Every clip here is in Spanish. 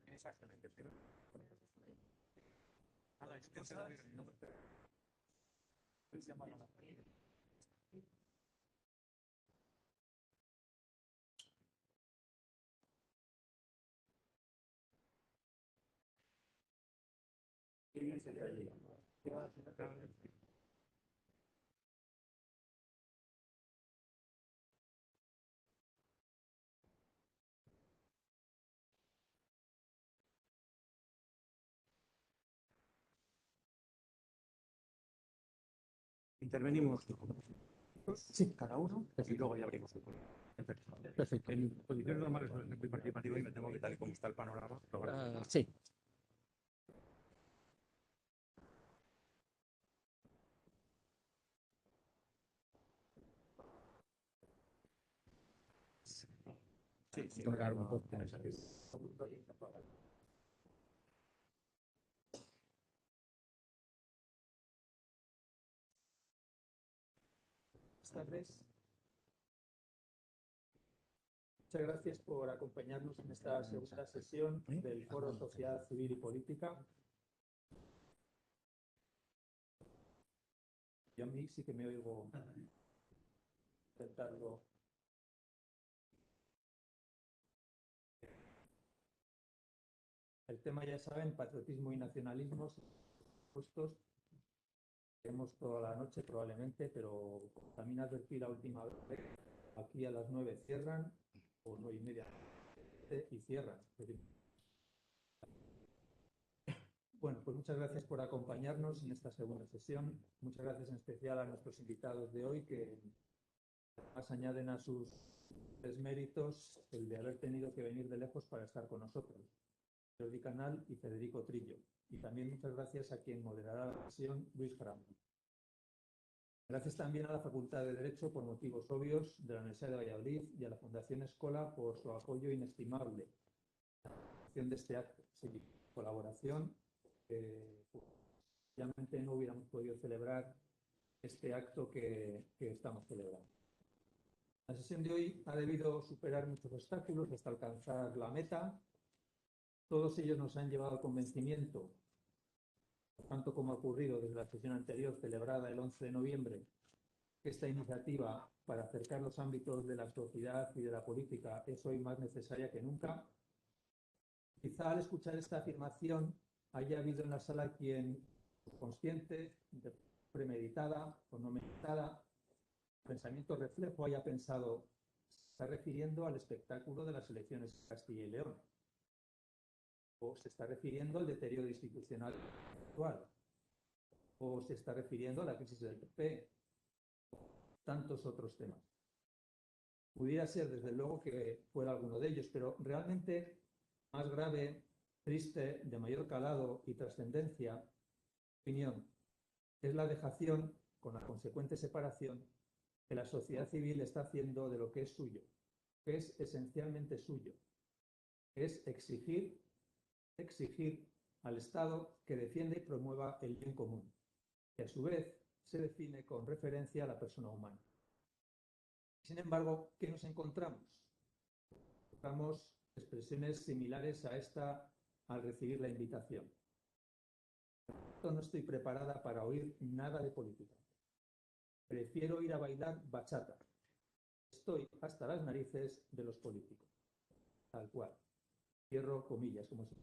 Exactamente. Allora, penso di avere il nome per... Siamo alla... Intervenimos sí, cada uno y luego ya abrimos el coro. Perfecto. En posiciones normales suele ser muy participativo y me temo que tal y como está el panorama. Sí. Sí, sí, claro, un poco. Buenas tardes. Muchas gracias por acompañarnos en esta segunda sesión del Foro Sociedad Civil y Política. Yo a mí sí que me oigo intentarlo. El tema, ya saben, patriotismo y nacionalismo, puestos. Tenemos toda la noche probablemente, pero también advertí la última vez, aquí a las 9 cierran, o 9:30, y cierran. Bueno, pues muchas gracias por acompañarnos en esta segunda sesión. Muchas gracias en especial a nuestros invitados de hoy, que además añaden a sus méritos el de haber tenido que venir de lejos para estar con nosotros. Jordi Canal y Federico Trillo. Y también muchas gracias a quien moderará la sesión, Luis Jaramo. Gracias también a la Facultad de Derecho, por motivos obvios, de la Universidad de Valladolid y a la Fundación Escola por su apoyo inestimable en la realización de este acto. Sin colaboración, obviamente no hubiéramos podido celebrar este acto que estamos celebrando. La sesión de hoy ha debido superar muchos obstáculos hasta alcanzar la meta. Todos ellos nos han llevado al convencimiento, tanto como ha ocurrido desde la sesión anterior celebrada el 11 de noviembre, que esta iniciativa para acercar los ámbitos de la sociedad y de la política es hoy más necesaria que nunca. Quizá al escuchar esta afirmación haya habido en la sala quien, consciente, premeditada o no meditada, pensamiento reflejo, haya pensado, se está refiriendo al espectáculo de las elecciones de Castilla y León, o se está refiriendo al deterioro institucional actual, o se está refiriendo a la crisis del PP, tantos otros temas. Pudiera ser, desde luego, que fuera alguno de ellos, pero realmente más grave, triste, de mayor calado y trascendencia, opinión, es la dejación, con la consecuente separación, que la sociedad civil está haciendo de lo que es suyo, que es esencialmente suyo, que es exigir al Estado que defienda y promueva el bien común, que a su vez se define con referencia a la persona humana. Sin embargo, ¿qué nos encontramos? Encontramos expresiones similares a esta al recibir la invitación. No estoy preparada para oír nada de política. Prefiero ir a bailar bachata. Estoy hasta las narices de los políticos. Tal cual. Cierro comillas, como si...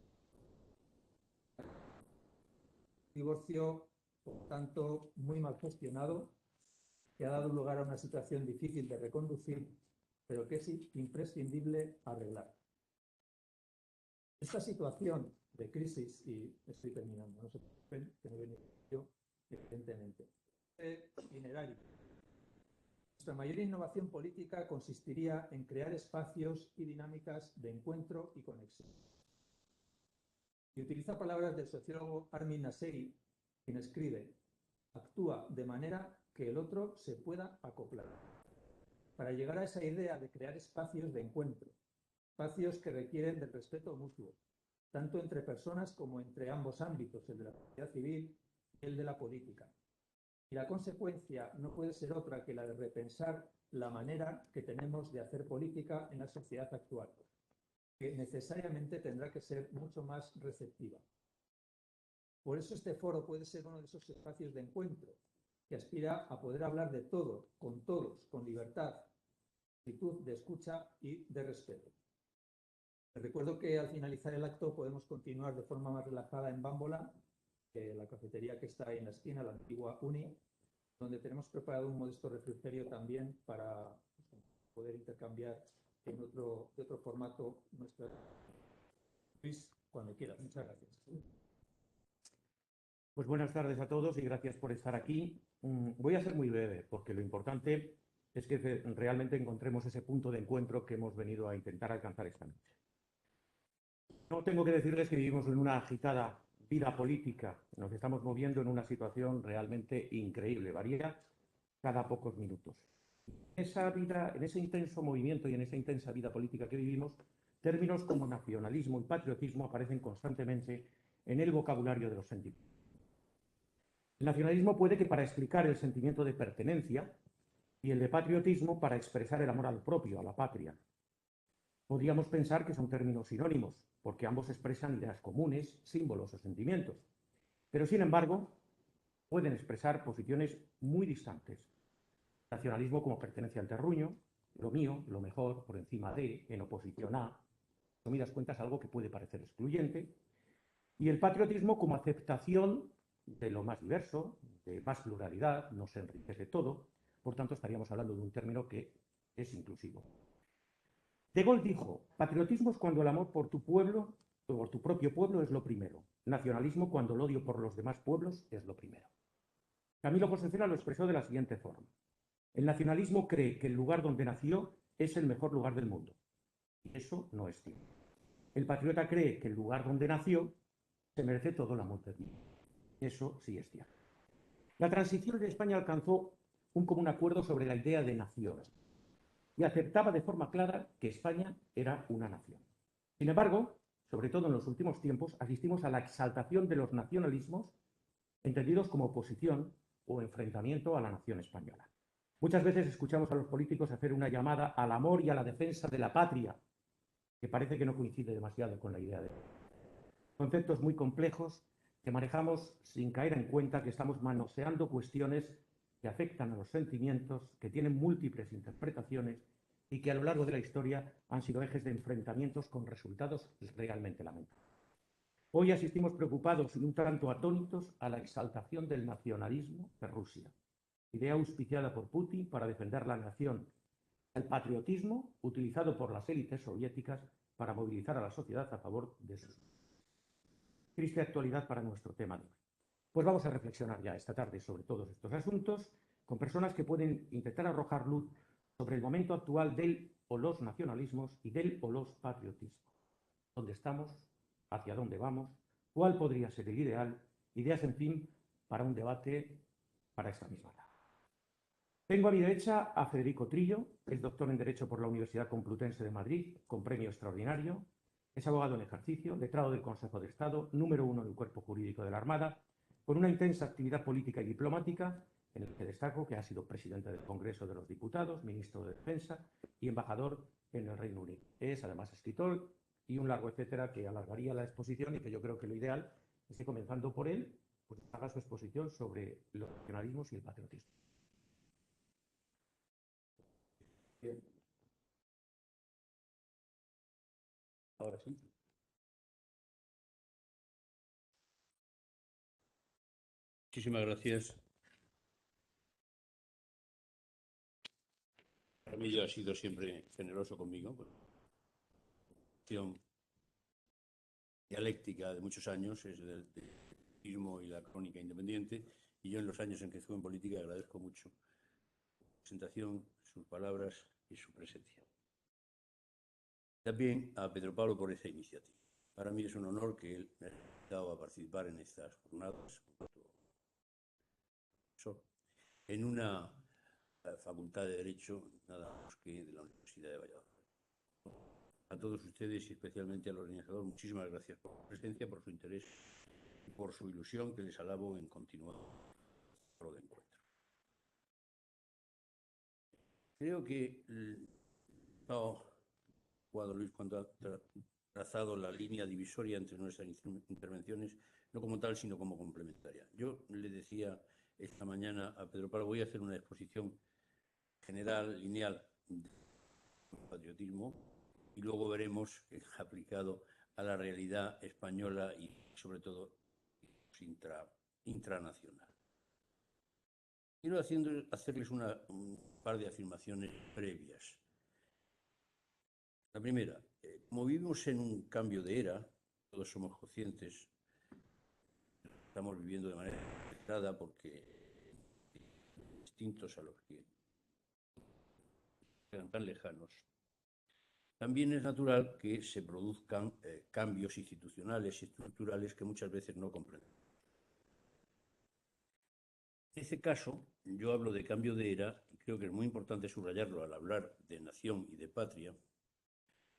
Divorcio, por tanto, muy mal gestionado, que ha dado lugar a una situación difícil de reconducir, pero que es imprescindible arreglar. Esta situación de crisis, y estoy terminando, no se preocupen, que no viene yo, evidentemente. Itinerario. Nuestra mayor innovación política consistiría en crear espacios y dinámicas de encuentro y conexión. Y utiliza palabras del sociólogo Armin Nasseri, quien escribe: actúa de manera que el otro se pueda acoplar. Para llegar a esa idea de crear espacios de encuentro, espacios que requieren del respeto mutuo, tanto entre personas como entre ambos ámbitos, el de la sociedad civil y el de la política. Y la consecuencia no puede ser otra que la de repensar la manera que tenemos de hacer política en la sociedad actual. que necesariamente tendrá que ser mucho más receptiva. Por eso este foro puede ser uno de esos espacios de encuentro que aspira a poder hablar de todo, con todos, con libertad, actitud de escucha y de respeto. Les recuerdo que al finalizar el acto podemos continuar de forma más relajada en Bámbola, la cafetería que está ahí en la esquina, la antigua Uni, donde tenemos preparado un modesto refrigerio también para poder intercambiar en otro formato nuestra. Luis, cuando quieras. Muchas gracias. Pues buenas tardes a todos y gracias por estar aquí. Voy a ser muy breve porque lo importante es que realmente encontremos ese punto de encuentro que hemos venido a intentar alcanzar esta noche. No tengo que decirles que vivimos en una agitada vida política, nos estamos moviendo en una situación realmente increíble, varía cada pocos minutos. En ese intenso movimiento y en esa intensa vida política que vivimos, términos como nacionalismo y patriotismo aparecen constantemente en el vocabulario de los sentimientos. El nacionalismo puede que para explicar el sentimiento de pertenencia y el de patriotismo para expresar el amor al propio, a la patria. Podríamos pensar que son términos sinónimos, porque ambos expresan ideas comunes, símbolos o sentimientos. Pero, sin embargo, pueden expresar posiciones muy distantes. Nacionalismo como pertenencia al terruño, lo mío, lo mejor, por encima de, en oposición a, resumidas cuentas, algo que puede parecer excluyente, y el patriotismo como aceptación de lo más diverso, de más pluralidad, nos enriquece todo, por tanto estaríamos hablando de un término que es inclusivo. De Gaulle dijo, patriotismo es cuando el amor por tu pueblo, o por tu propio pueblo, es lo primero. Nacionalismo cuando el odio por los demás pueblos es lo primero. Camilo José Cela lo expresó de la siguiente forma. El nacionalismo cree que el lugar donde nació es el mejor lugar del mundo. Y eso no es cierto. El patriota cree que el lugar donde nació se merece todo el amor de Dios. Eso sí es cierto. La transición de España alcanzó un común acuerdo sobre la idea de nación y aceptaba de forma clara que España era una nación. Sin embargo, sobre todo en los últimos tiempos, asistimos a la exaltación de los nacionalismos entendidos como oposición o enfrentamiento a la nación española. Muchas veces escuchamos a los políticos hacer una llamada al amor y a la defensa de la patria, que parece que no coincide demasiado con la idea de conceptos muy complejos que manejamos sin caer en cuenta que estamos manoseando cuestiones que afectan a los sentimientos, que tienen múltiples interpretaciones y que a lo largo de la historia han sido ejes de enfrentamientos con resultados realmente lamentables. Hoy asistimos preocupados y un tanto atónitos a la exaltación del nacionalismo de Rusia, idea auspiciada por Putin para defender la nación, el patriotismo utilizado por las élites soviéticas para movilizar a la sociedad a favor de sus. Triste actualidad para nuestro tema de hoy. Pues vamos a reflexionar ya esta tarde sobre todos estos asuntos con personas que pueden intentar arrojar luz sobre el momento actual del o los nacionalismos y del o los patriotismos. ¿Dónde estamos? ¿Hacia dónde vamos? ¿Cuál podría ser el ideal? Ideas, en fin, para un debate para esta misma tarde. Tengo a mi derecha a Federico Trillo, es doctor en Derecho por la Universidad Complutense de Madrid, con premio extraordinario. Es abogado en ejercicio, letrado del Consejo de Estado, número 1 del Cuerpo Jurídico de la Armada, con una intensa actividad política y diplomática, en el que destaco que ha sido presidente del Congreso de los Diputados, ministro de Defensa y embajador en el Reino Unido. Es además escritor y un largo etcétera que alargaría la exposición y que yo creo que lo ideal es que, comenzando por él, pues haga su exposición sobre los nacionalismos y el patriotismo. Bien. Ahora sí. Muchísimas gracias. Ramillo ha sido siempre generoso conmigo. Dialéctica de muchos años es del periodismo y la crónica independiente, y yo en los años en que estuve en política agradezco mucho su presentación, sus palabras y su presencia. También a Pedro Pablo por esa iniciativa. Para mí es un honor que él me haya invitado a participar en estas jornadas en una Facultad de Derecho, nada menos que de la Universidad de Valladolid. A todos ustedes y especialmente al organizador, muchísimas gracias por su presencia, por su interés y por su ilusión, que les alabo en continuar lo de encuentro. Creo que Luis cuando ha trazado la línea divisoria entre nuestras intervenciones, no como tal, sino como complementaria. Yo le decía esta mañana a Pedro Pablo, voy a hacer una exposición general, lineal, de patriotismo, y luego veremos aplicado a la realidad española y sobre todo intranacional. Quiero hacerles un par de afirmaciones previas. La primera, como vivimos en un cambio de era, todos somos conscientes, estamos viviendo de manera acelerada porque distintos a los que eran tan lejanos. También es natural que se produzcan cambios institucionales y estructurales que muchas veces no comprendemos. En este caso, yo hablo de cambio de era y creo que es muy importante subrayarlo al hablar de nación y de patria,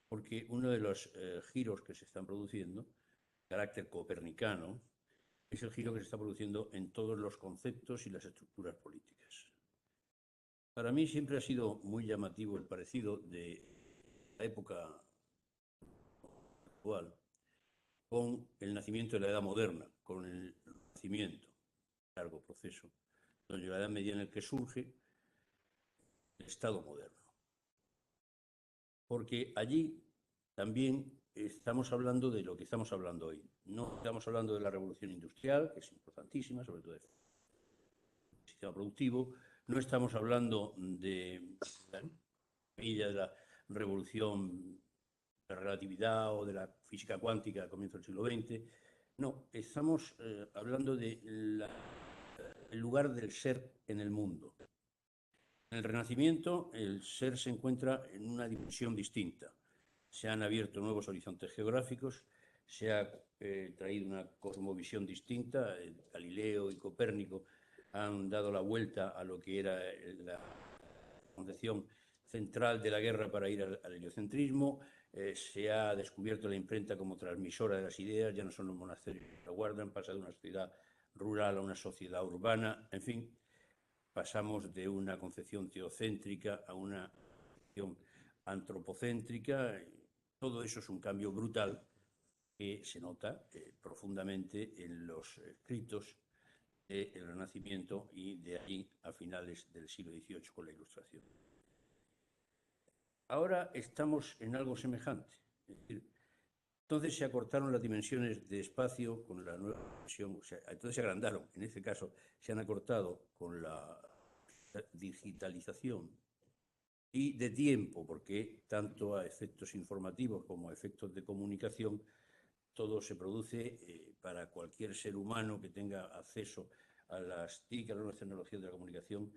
porque uno de los giros que se están produciendo, de carácter copernicano, es el giro que se está produciendo en todos los conceptos y las estructuras políticas. Para mí siempre ha sido muy llamativo el parecido de la época actual con el nacimiento de la Edad Moderna, con el nacimiento, largo proceso, donde la Edad Media en el que surge el Estado moderno. Porque allí también estamos hablando de lo que estamos hablando hoy. No estamos hablando de la revolución industrial, que es importantísima, sobre todo del sistema productivo. No estamos hablando de la revolución de la relatividad o de la física cuántica al comienzo del siglo XX. No, estamos hablando de el lugar del ser en el mundo. En el Renacimiento, el ser se encuentra en una dimensión distinta. Se han abierto nuevos horizontes geográficos, se ha traído una cosmovisión distinta. Galileo y Copérnico han dado la vuelta a lo que era la concepción central de la guerra para ir al heliocentrismo. Se ha descubierto la imprenta como transmisora de las ideas, ya no son los monasterios que la guardan, pasa de una sociedad rural a una sociedad urbana, en fin, pasamos de una concepción teocéntrica a una concepción antropocéntrica. Todo eso es un cambio brutal que se nota profundamente en los escritos del Renacimiento y de ahí a finales del siglo XVIII con la Ilustración. Ahora estamos en algo semejante. Es decir, entonces se acortaron las dimensiones de espacio con la nueva dimensión, o sea, entonces se agrandaron. En este caso se han acortado con la digitalización y de tiempo, porque tanto a efectos informativos como a efectos de comunicación, todo se produce para cualquier ser humano que tenga acceso a las TIC, a las nuevas tecnologías de la comunicación,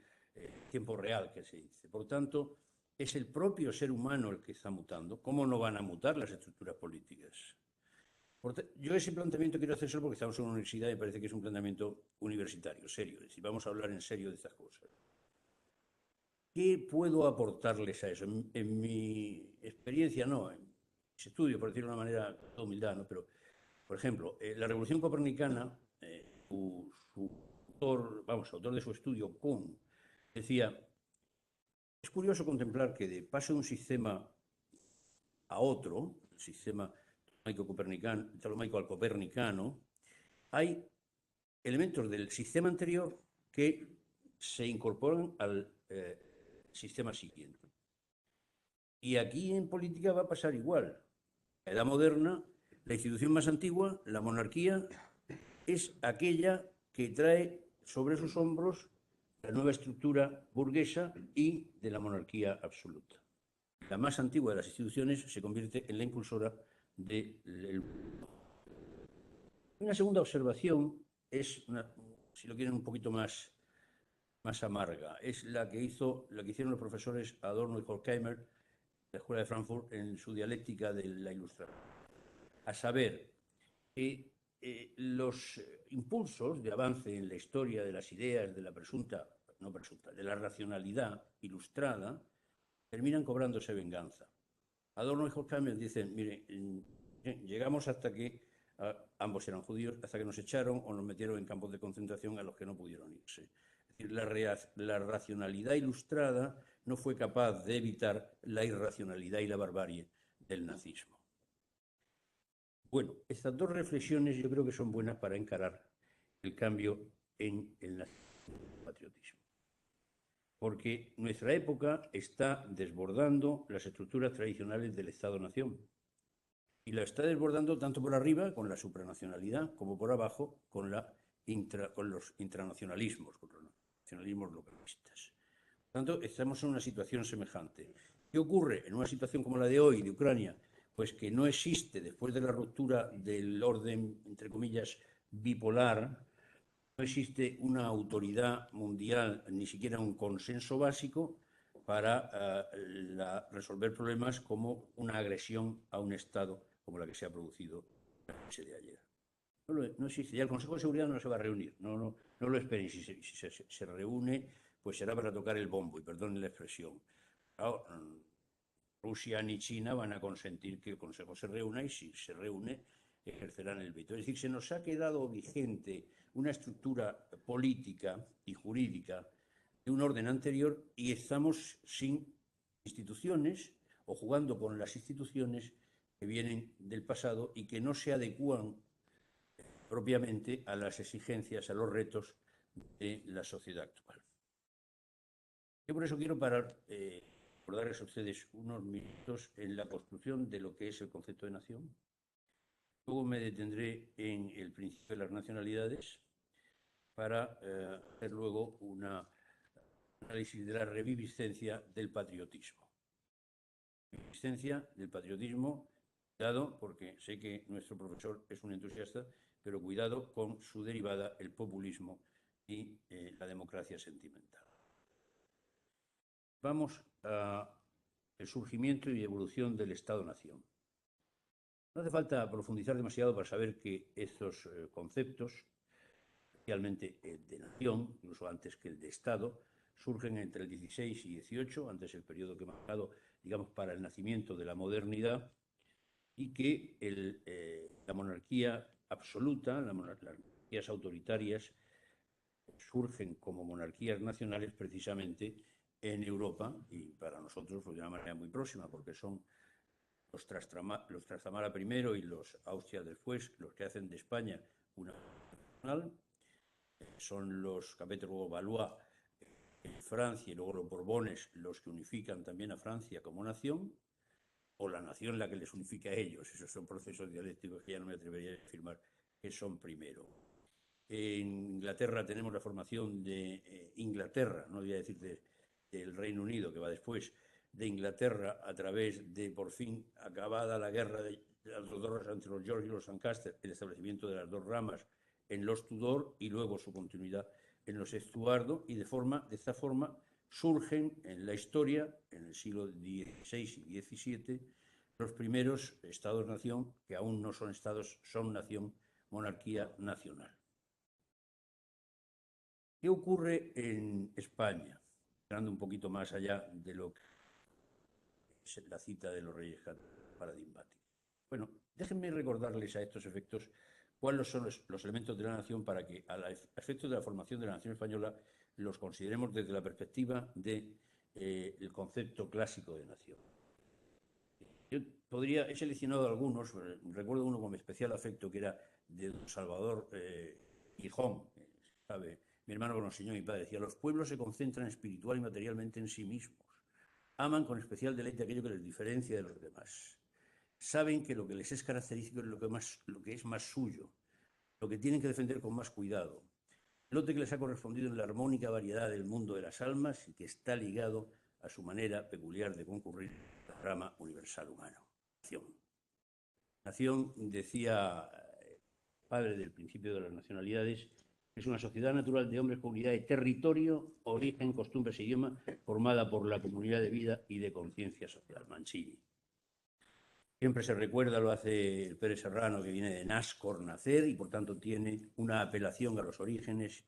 tiempo real, que se dice. Por tanto, es el propio ser humano el que está mutando. ¿Cómo no van a mutar las estructuras políticas? Yo ese planteamiento quiero hacer solo porque estamos en una universidad y me parece que es un planteamiento universitario, serio. Es decir, vamos a hablar en serio de estas cosas. ¿Qué puedo aportarles a eso? En mi experiencia, no, en mis estudios, por decirlo de una manera de humildad, ¿no? Pero, por ejemplo, la revolución copernicana, su autor de su estudio, Kuhn, decía: es curioso contemplar que de paso de un sistema a otro, el sistema ptolomaico al copernicano, hay elementos del sistema anterior que se incorporan al sistema siguiente. Y aquí en política va a pasar igual. La Edad Moderna, la institución más antigua, la monarquía, es aquella que trae sobre sus hombros la nueva estructura burguesa y de la monarquía absoluta. La más antigua de las instituciones se convierte en la impulsora del... Una segunda observación es, si lo quieren un poquito más amarga, es la que hicieron los profesores Adorno y Horkheimer de la Escuela de Frankfurt en su dialéctica de la Ilustración. A saber, que los impulsos de avance en la historia de las ideas de la de la racionalidad ilustrada terminan cobrándose venganza. Adorno y Horkheimer dicen: mire, llegamos hasta que ambos eran judíos, hasta que nos echaron o nos metieron en campos de concentración a los que no pudieron irse. Es decir, la racionalidad ilustrada no fue capaz de evitar la irracionalidad y la barbarie del nazismo. Bueno, estas dos reflexiones yo creo que son buenas para encarar el cambio en el patriotismo. Porque nuestra época está desbordando las estructuras tradicionales del Estado-Nación. Y la está desbordando tanto por arriba, con la supranacionalidad, como por abajo, con los intranacionalismos, con los nacionalismos localistas. Por tanto, estamos en una situación semejante. ¿Qué ocurre en una situación como la de hoy, de Ucrania? Pues que no existe, después de la ruptura del orden, entre comillas, bipolar, no existe una autoridad mundial, ni siquiera un consenso básico para resolver problemas como una agresión a un Estado como la que se ha producido la noche de ayer. No existe. Ya el Consejo de Seguridad no se va a reunir. No lo esperen. Si se reúne, pues será para tocar el bombo, y perdonen la expresión. Claro, Rusia ni China van a consentir que el Consejo se reúna, y si se reúne ejercerán el veto. Es decir, se nos ha quedado vigente una estructura política y jurídica de un orden anterior y estamos sin instituciones o jugando con las instituciones que vienen del pasado y que no se adecúan propiamente a las exigencias, a los retos de la sociedad actual. Yo por eso quiero parar, recordarles a ustedes unos minutos en la construcción de lo que es el concepto de nación. Luego me detendré en el principio de las nacionalidades para hacer luego un análisis de la reviviscencia del patriotismo. Reviviscencia del patriotismo, cuidado, porque sé que nuestro profesor es un entusiasta, pero cuidado con su derivada, el populismo y la democracia sentimental. Vamos al surgimiento y evolución del Estado-Nación. No hace falta profundizar demasiado para saber que estos conceptos, especialmente el de nación, incluso antes que el de Estado, surgen entre el 16 y 18, antes el periodo que he marcado, digamos, para el nacimiento de la modernidad, y que la monarquía absoluta, las monarquías autoritarias, surgen como monarquías nacionales precisamente en Europa, y para nosotros pues, de una manera muy próxima, porque son los Trastamara primero y los Austria después los que hacen de España una nacional. Son los Capet-Valois en Francia y luego los Borbones los que unifican también a Francia como nación, o la nación la que les unifica a ellos. Esos son procesos dialécticos que ya no me atrevería a afirmar que son primero. En Inglaterra tenemos la formación de Inglaterra, no voy a decir del Reino Unido, que va después, de Inglaterra a través de, por fin, acabada la guerra de las dos ramas entre los York y los Lancaster, el establecimiento de las dos ramas en los Tudor y luego su continuidad en los Estuardo, y de esta forma surgen en la historia, en el siglo XVI y XVII, los primeros estados-nación, que aún no son estados, son nación, monarquía nacional. ¿Qué ocurre en España? Entrando un poquito más allá de lo que es la cita de los reyes paradigmáticos. Bueno, déjenme recordarles a estos efectos cuáles son los elementos de la nación para que, a efectos de la formación de la nación española, los consideremos desde la perspectiva del concepto clásico de nación. Yo he seleccionado algunos, recuerdo uno con especial afecto que era de don Salvador Gijón, ¿sabe? Mi hermano nos enseñó, mi padre decía: los pueblos se concentran espiritual y materialmente en sí mismos. Aman con especial deleite aquello que les diferencia de los demás. Saben que lo que les es característico es lo que es más suyo, lo que tienen que defender con más cuidado. El lote que les ha correspondido en la armónica variedad del mundo de las almas y que está ligado a su manera peculiar de concurrir a la rama universal humana. Nación, decía el padre del principio de las nacionalidades, es una sociedad natural de hombres, comunidad de territorio, origen, costumbres e idioma, formada por la comunidad de vida y de conciencia social. Mancini. Siempre se recuerda, lo hace el Pérez Serrano, que viene de Nascor, nacer, y por tanto tiene una apelación a los orígenes,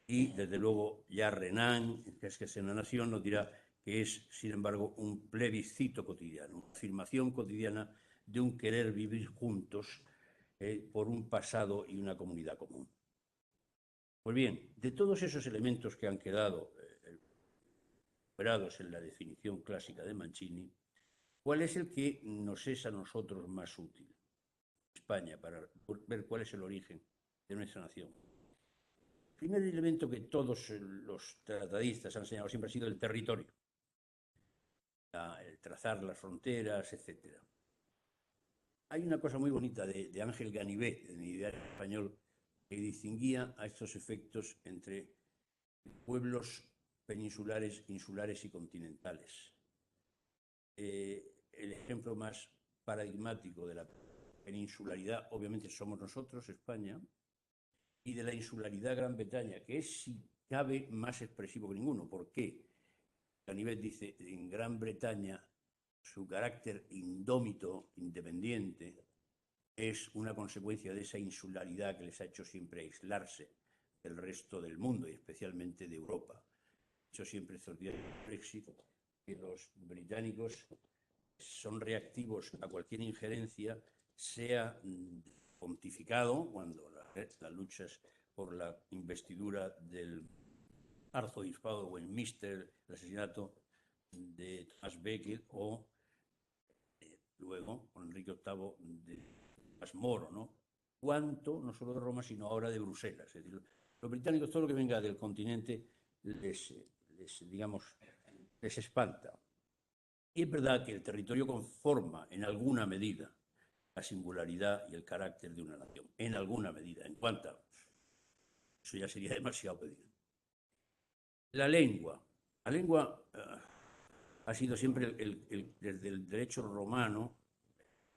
y desde luego ya Renan, que es una nación, nos dirá que es, sin embargo, un plebiscito cotidiano, una afirmación cotidiana de un querer vivir juntos por un pasado y una comunidad común. Pues bien, de todos esos elementos que han quedado recuperados en la definición clásica de Mancini, ¿Cuál es el que nos es a nosotros más útil? España, para ver cuál es el origen de nuestra nación. El primer elemento que todos los tratadistas han señalado siempre ha sido el territorio, el trazar las fronteras, etc. Hay una cosa muy bonita de Ángel Ganivet, en el ideario español, que distinguía a estos efectos entre pueblos peninsulares, insulares y continentales. El ejemplo más paradigmático de la peninsularidad, obviamente, somos nosotros, España, y de la insularidad Gran Bretaña, que es, si cabe, más expresivo que ninguno. ¿Por qué? Ganivet dice, en Gran Bretaña, su carácter indómito, independiente, es una consecuencia de esa insularidad que les ha hecho siempre aislarse del resto del mundo y especialmente de Europa. De hecho, siempre estos días del Brexit, que los británicos son reactivos a cualquier injerencia, sea pontificado, cuando las luchas por la investidura del arzobispado de Westminster, el asesinato de Thomas Becket, o luego con Enrique VIII de Moro, ¿no? Cuánto, no solo de Roma, sino ahora de Bruselas. Es decir, los británicos, todo lo que venga del continente les espanta. Y es verdad que el territorio conforma en alguna medida la singularidad y el carácter de una nación, en alguna medida. En cuanto, eso ya sería demasiado pedir. La lengua ha sido siempre desde el derecho romano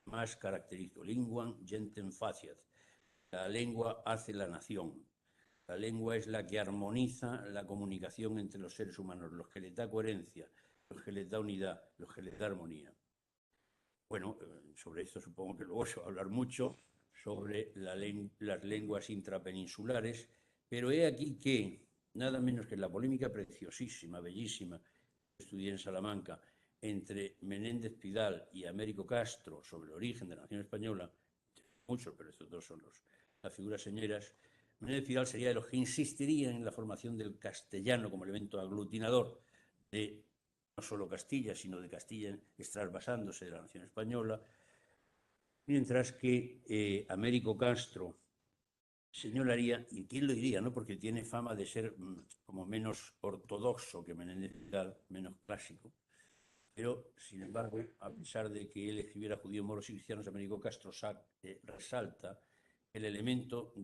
más característico. Linguam gentem faciat. La lengua hace la nación. La lengua es la que armoniza la comunicación entre los seres humanos, los que les da coherencia, los que les da unidad, los que les da armonía. Bueno, sobre esto supongo que luego se va a hablar mucho, sobre las lenguas intrapeninsulares, pero he aquí que, nada menos que la polémica preciosísima, bellísima, que estudié en Salamanca, entre Menéndez Pidal y Américo Castro sobre el origen de la nación española, muchos, pero estos dos son las figuras señeras. Menéndez Pidal sería de los que insistirían en la formación del castellano como elemento aglutinador de no solo Castilla, sino de Castilla trasvasándose de la nación española, mientras que Américo Castro señalaría, y quién lo diría, ¿no? Porque tiene fama de ser como menos ortodoxo que Menéndez Pidal, menos clásico, pero, sin embargo, a pesar de que él escribiera judíos, moros y cristianos, Américo Castro resalta el elemento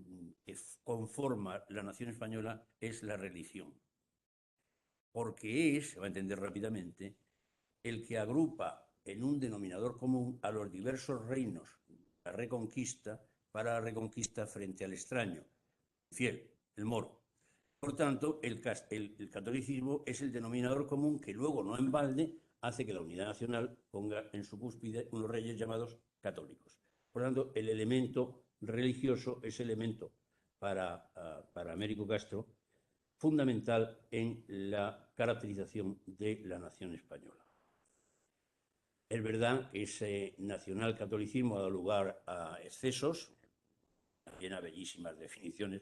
que conforma la nación española es la religión, porque es, se va a entender rápidamente, el que agrupa en un denominador común a los diversos reinos de la Reconquista para la Reconquista frente al extraño, fiel, el moro. Por tanto, el catolicismo es el denominador común que luego, no en balde, hace que la unidad nacional ponga en su cúspide unos reyes llamados católicos. Por tanto, el elemento religioso es elemento para Américo Castro fundamental en la caracterización de la nación española. Es verdad que ese nacionalcatolicismo ha dado lugar a excesos, también a bellísimas definiciones.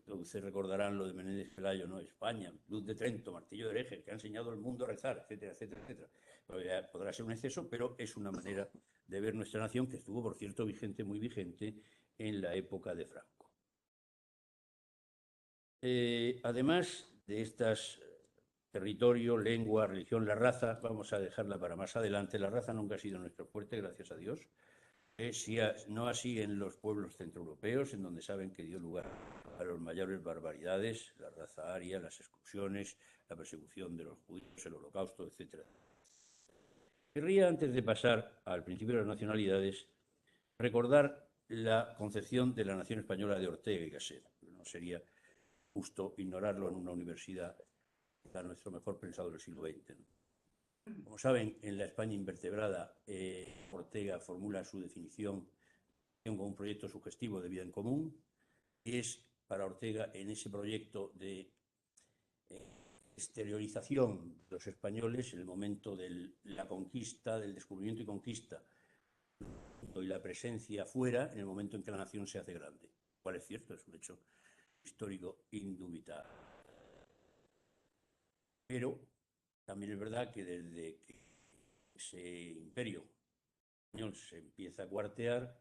Ustedes recordarán lo de Menéndez Pelayo, ¿no? España, luz de Trento, martillo de herejes, que ha enseñado al mundo a rezar, etcétera, etcétera, etcétera. Podrá ser un exceso, pero es una manera de ver nuestra nación que estuvo, por cierto, vigente, muy vigente, en la época de Franco. Además de estas territorio, lengua, religión, la raza, vamos a dejarla para más adelante. La raza nunca ha sido nuestro fuerte, gracias a Dios. No así en los pueblos centroeuropeos, en donde saben que dio lugar a las mayores barbaridades, la raza aria, las exclusiones, la persecución de los judíos, el holocausto, etc. Querría, antes de pasar al principio de las nacionalidades, recordar la concepción de la nación española de Ortega y Gasset. No sería justo ignorarlo en una universidad a nuestro mejor pensador del siglo XX. Como saben, en la España invertebrada, Ortega formula su definición como un proyecto sugestivo de vida en común. Es para Ortega, en ese proyecto de exteriorización de los españoles, en el momento de la conquista, del descubrimiento y conquista, y la presencia fuera, en el momento en que la nación se hace grande. ¿Cuál es cierto? Es un hecho histórico indubitable. Pero también es verdad que desde que ese imperio español se empieza a cuartear,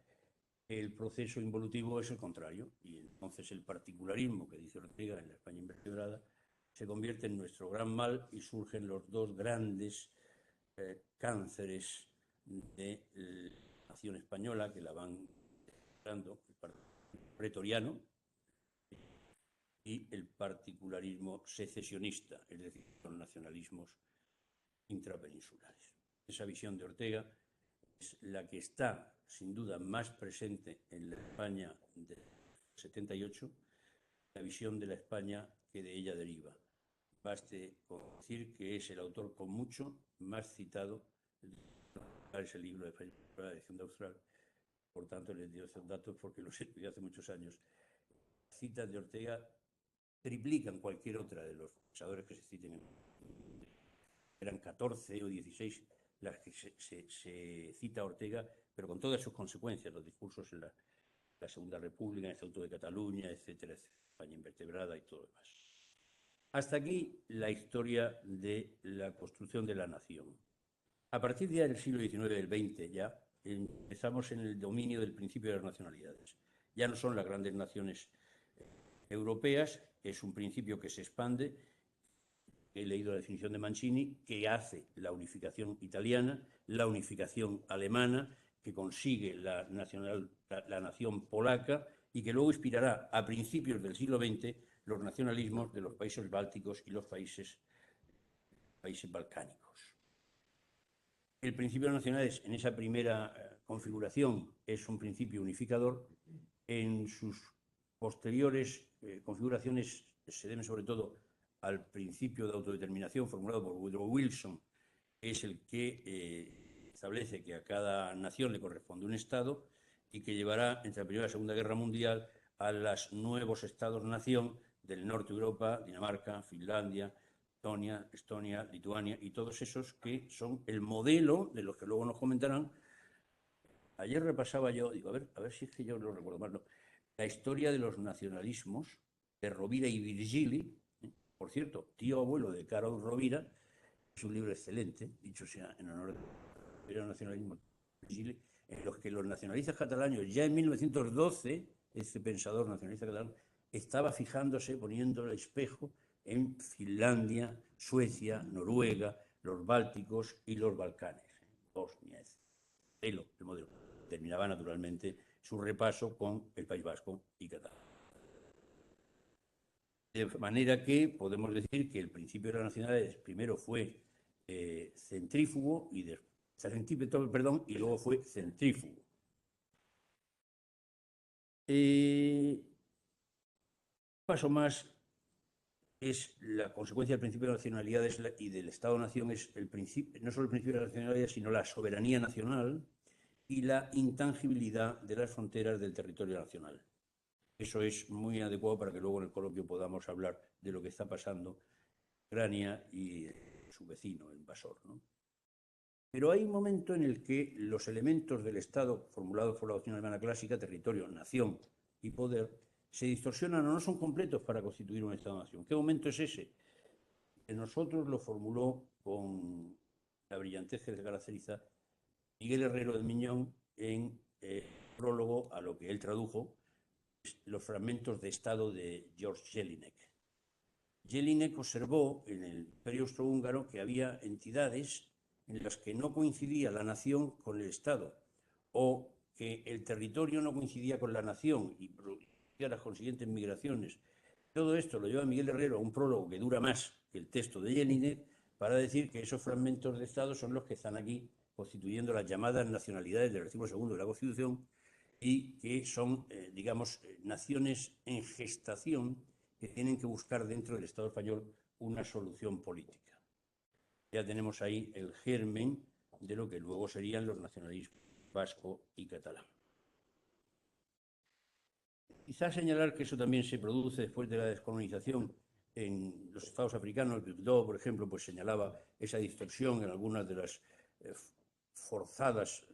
el proceso involutivo es el contrario, y entonces el particularismo que dice Ortega en la España invertebrada se convierte en nuestro gran mal y surgen los dos grandes cánceres de la nación española que la van dando, el pretoriano y el particularismo secesionista, es decir, los nacionalismos intrapeninsulares. Esa visión de Ortega es la que está, sin duda, más presente en la España del 78, la visión de la España que de ella deriva. Baste con decir que es el autor con mucho más citado, ese libro de la edición de Austral, por tanto les dio esos datos porque los estudié hace muchos años. Citas de Ortega triplican cualquier otra de los pensadores que se citen. Eran 14 o 16 las que se cita Ortega, pero con todas sus consecuencias, los discursos en la Segunda República, en el Estatuto de Cataluña, etcétera, España invertebrada y todo lo demás. Hasta aquí la historia de la construcción de la nación. A partir ya del siglo XIX y del XX ya empezamos en el dominio del principio de las nacionalidades. Ya no son las grandes naciones europeas, es un principio que se expande. He leído la definición de Mancini, que hace la unificación italiana, la unificación alemana, que consigue la nación polaca y que luego inspirará a principios del siglo XX los nacionalismos de los países bálticos y los países balcánicos. El principio de las nacionalidades en esa primera configuración es un principio unificador. En sus posteriores configuraciones se deben sobre todo al principio de autodeterminación formulado por Woodrow Wilson, que es el que establece que a cada nación le corresponde un Estado y que llevará entre la Primera y la Segunda Guerra Mundial a los nuevos Estados-nación del norte de Europa, Dinamarca, Finlandia, Estonia, Lituania y todos esos que son el modelo de los que luego nos comentarán. Ayer repasaba yo, digo, a ver si es que yo lo recuerdo mal, no, la historia de los nacionalismos de Rovira y Virgili. Por cierto, tío abuelo de Karol Rovira, es un libro excelente, dicho sea en honor del nacionalismo de Virgili, en los que los nacionalistas catalanes, ya en 1912, este pensador nacionalista catalán estaba fijándose, poniendo el espejo en Finlandia, Suecia, Noruega, los Bálticos y los Balcanes, Bosnia, el modelo. Terminaba naturalmente su repaso con el País Vasco y Cataluña. De manera que podemos decir que el principio de las nacionalidades primero fue centrífugo y y luego fue centrífugo. Paso más es la consecuencia del principio de las nacionalidades y del Estado-nación, es el principio, no solo el principio de las nacionalidades, sino la soberanía nacional y la intangibilidad de las fronteras del territorio nacional. Eso es muy adecuado para que luego en el coloquio podamos hablar de lo que está pasando en Ucrania y su vecino, el invasor, ¿no? Pero hay un momento en el que los elementos del Estado formulados por la doctrina alemana clásica, territorio, nación y poder, se distorsionan o no son completos para constituir un Estado-nación. ¿Qué momento es ese? Nosotros lo formuló con la brillantez que le caracteriza Miguel Herrero de Miñón en prólogo a lo que él tradujo, los fragmentos de Estado de George Jelinek. Jelinek observó en el Imperio Austrohúngaro que había entidades en las que no coincidía la nación con el Estado, o que el territorio no coincidía con la nación y producía las consiguientes migraciones. Todo esto lo lleva Miguel Herrero a un prólogo que dura más que el texto de Jelinek para decir que esos fragmentos de Estado son los que están aquí constituyendo las llamadas nacionalidades del artículo 2 de la Constitución y que son, digamos, naciones en gestación que tienen que buscar dentro del Estado español una solución política. Ya tenemos ahí el germen de lo que luego serían los nacionalismos vasco y catalán. Quizás señalar que eso también se produce después de la descolonización en los estados africanos. Dubdo, por ejemplo, pues señalaba esa distorsión en algunas de las forzadas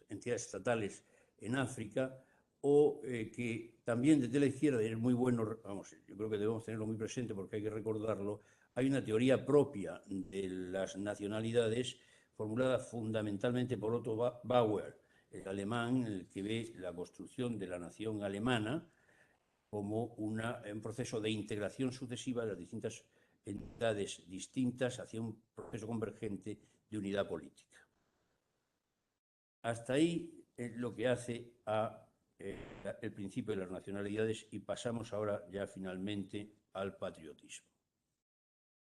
entidades estatales en África, o que también desde la izquierda, y es muy bueno, vamos, yo creo que debemos tenerlo muy presente porque hay que recordarlo, hay una teoría propia de las nacionalidades formulada fundamentalmente por Otto Bauer, el alemán, en el que ve la construcción de la nación alemana como un proceso de integración sucesiva de las distintas entidades distintas hacia un proceso convergente de unidad política. Hasta ahí es lo que hace a el principio de las nacionalidades, y pasamos ahora ya finalmente al patriotismo.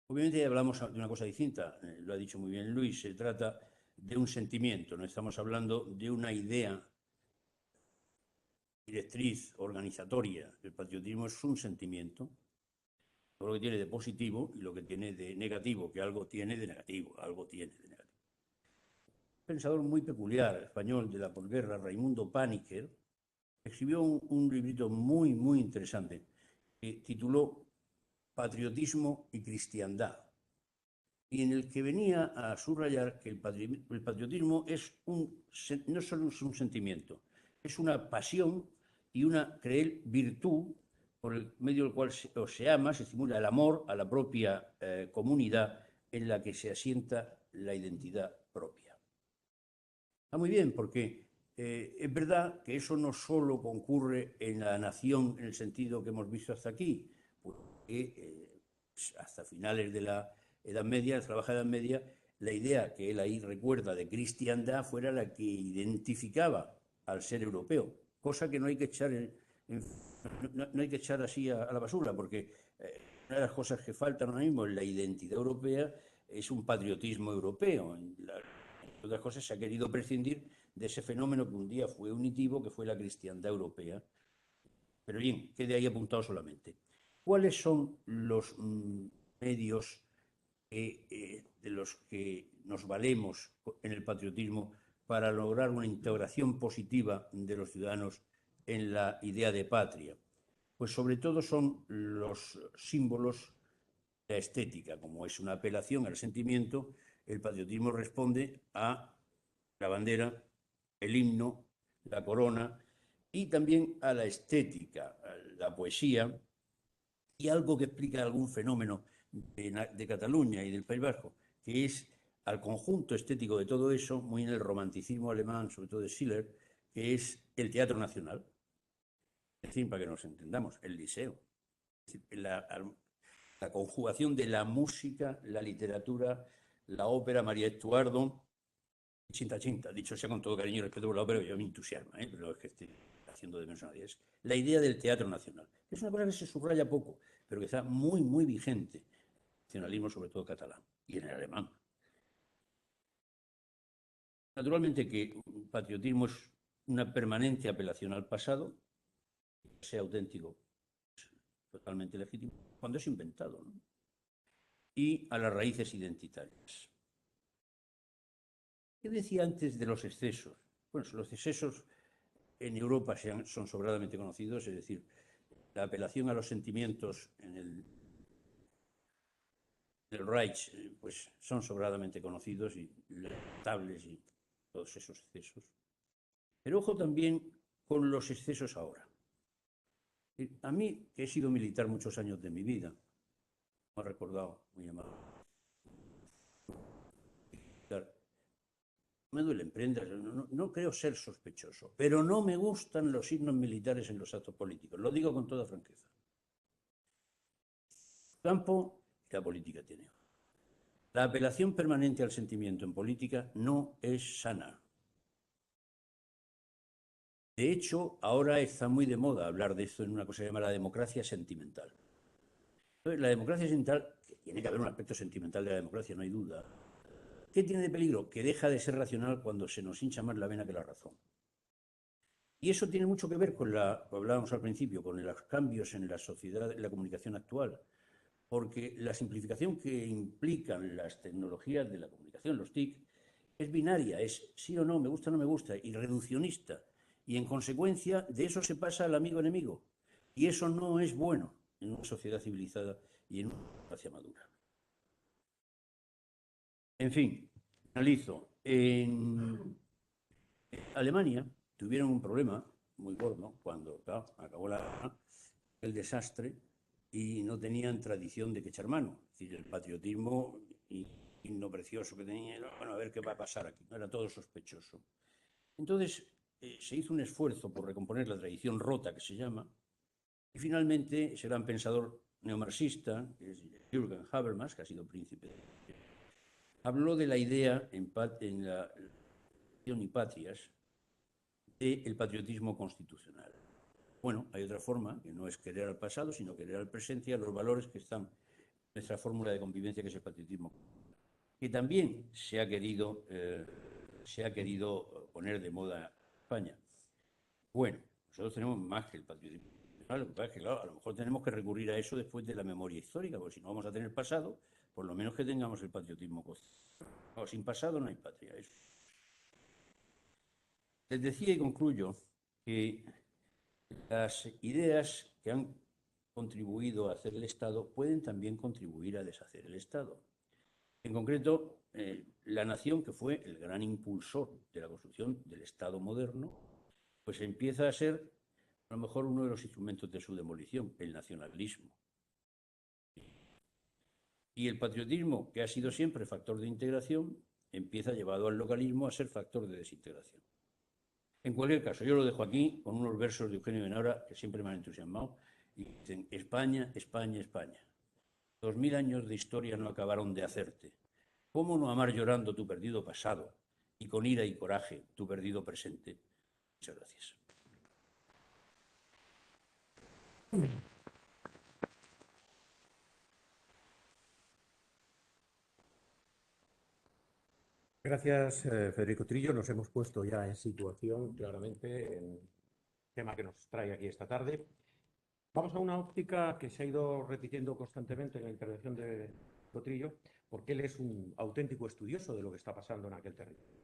Obviamente hablamos de una cosa distinta, lo ha dicho muy bien Luis, se trata de un sentimiento, no estamos hablando de una idea directriz organizatoria. El patriotismo es un sentimiento, todo lo que tiene de positivo y lo que tiene de negativo, que algo tiene de negativo, algo tiene de negativo. Un pensador muy peculiar español de la posguerra, Raimundo Paniker, escribió un librito muy, muy interesante que tituló Patriotismo y Cristiandad, y en el que venía a subrayar que el patriotismo es no solo es un sentimiento, es una pasión y una, creer, virtud por el medio del cual se ama, se estimula el amor a la propia comunidad en la que se asienta la identidad propia. Está muy bien, porque es verdad que eso no solo concurre en la nación en el sentido que hemos visto hasta aquí, porque hasta finales de la Edad Media, la baja Edad Media, la idea que él ahí recuerda de cristiandad fuera la que identificaba al ser europeo, cosa que no hay que echar, no hay que echar así a la basura, porque una de las cosas que faltan ahora mismo en la identidad europea es un patriotismo europeo. Entre otras cosas, se ha querido prescindir de ese fenómeno que un día fue unitivo, que fue la cristiandad europea. Pero bien, quede ahí apuntado solamente. ¿Cuáles son los medios de los que nos valemos en el patriotismo para lograr una integración positiva de los ciudadanos en la idea de patria? Pues sobre todo son los símbolos de la estética. Como es una apelación al sentimiento, el patriotismo responde a la bandera, el himno, la corona, y también a la estética, a la poesía, y algo que explica algún fenómeno de Cataluña y del País Vasco, que es al conjunto estético de todo eso, muy en el romanticismo alemán, sobre todo de Schiller, que es el Teatro Nacional. Es decir, para que nos entendamos, el Liceo. Es decir, la conjugación de la música, la literatura, la ópera, María Estuardo, Chinta Chinta, dicho sea con todo cariño y respeto por la ópera, yo me entusiasma, pero es que estoy haciendo de menos a nadie. Es la idea del Teatro Nacional. Es una cosa que se subraya poco, pero que está muy, muy vigente. El nacionalismo, sobre todo catalán, y en el alemán. Naturalmente que patriotismo es una permanente apelación al pasado, sea auténtico, totalmente legítimo, cuando es inventado, ¿no? Y a las raíces identitarias. ¿Qué decía antes de los excesos? Bueno, los excesos en Europa son sobradamente conocidos, es decir, la apelación a los sentimientos en el Reich pues son sobradamente conocidos y lamentables, y todos esos excesos. Pero ojo también con los excesos ahora. A mí, que he sido militar muchos años de mi vida, me ha recordado muy amable. Me duelen prendas, no creo ser sospechoso, pero no me gustan los signos militares en los actos políticos, lo digo con toda franqueza. El campo y la política tiene. La apelación permanente al sentimiento en política no es sana. De hecho, ahora está muy de moda hablar de esto en una cosa que se llama la democracia sentimental. Entonces, la democracia sentimental, que tiene que haber un aspecto sentimental de la democracia, no hay duda. ¿Qué tiene de peligro? Que deja de ser racional cuando se nos hincha más la vena que la razón. Y eso tiene mucho que ver con hablábamos al principio, con los cambios en la sociedad, en la comunicación actual. Porque la simplificación que implican las tecnologías de la comunicación, los TIC, es binaria, es sí o no, me gusta o no me gusta, y reduccionista. Y en consecuencia de eso se pasa al amigo-enemigo. Y eso no es bueno en una sociedad civilizada y en una democracia madura. En fin, analizo. En Alemania tuvieron un problema muy gordo cuando acabó el desastre y no tenían tradición de que echar mano. Es decir, el patriotismo y himno precioso que tenía, bueno, a ver qué va a pasar aquí, no era todo sospechoso. Entonces se hizo un esfuerzo por recomponer la tradición rota que se llama, y finalmente ese gran pensador neomarxista, que es Jürgen Habermas, que ha sido príncipe, habló de la idea en la Nación y Patrias del patriotismo constitucional. Bueno, hay otra forma, que no es querer al pasado, sino querer al presente y a los valores que están en nuestra fórmula de convivencia, que es el patriotismo, que también se ha querido poner de moda en España. Bueno, nosotros tenemos más que el patriotismo. Lo que pasa es que, claro, a lo mejor tenemos que recurrir a eso después de la memoria histórica, porque si no vamos a tener pasado, por lo menos que tengamos el patriotismo constitucional. No, sin pasado no hay patria. Eso. Les decía y concluyo que las ideas que han contribuido a hacer el Estado pueden también contribuir a deshacer el Estado. En concreto, la nación, que fue el gran impulsor de la construcción del Estado moderno, pues empieza a ser a lo mejor uno de los instrumentos de su demolición, el nacionalismo. Y el patriotismo, que ha sido siempre factor de integración, empieza, llevado al localismo, a ser factor de desintegración. En cualquier caso, yo lo dejo aquí con unos versos de Eugenio Benabra que siempre me han entusiasmado y dicen: España, España, España. 2000 años de historia no acabaron de hacerte. ¿Cómo no amar llorando tu perdido pasado y con ira y coraje tu perdido presente? Muchas gracias. Gracias, Federico Trillo. Nos hemos puesto ya en situación, claramente, en el tema que nos trae aquí esta tarde. Vamos a una óptica que se ha ido repitiendo constantemente en la intervención de Trillo, porque él es un auténtico estudioso de lo que está pasando en aquel territorio.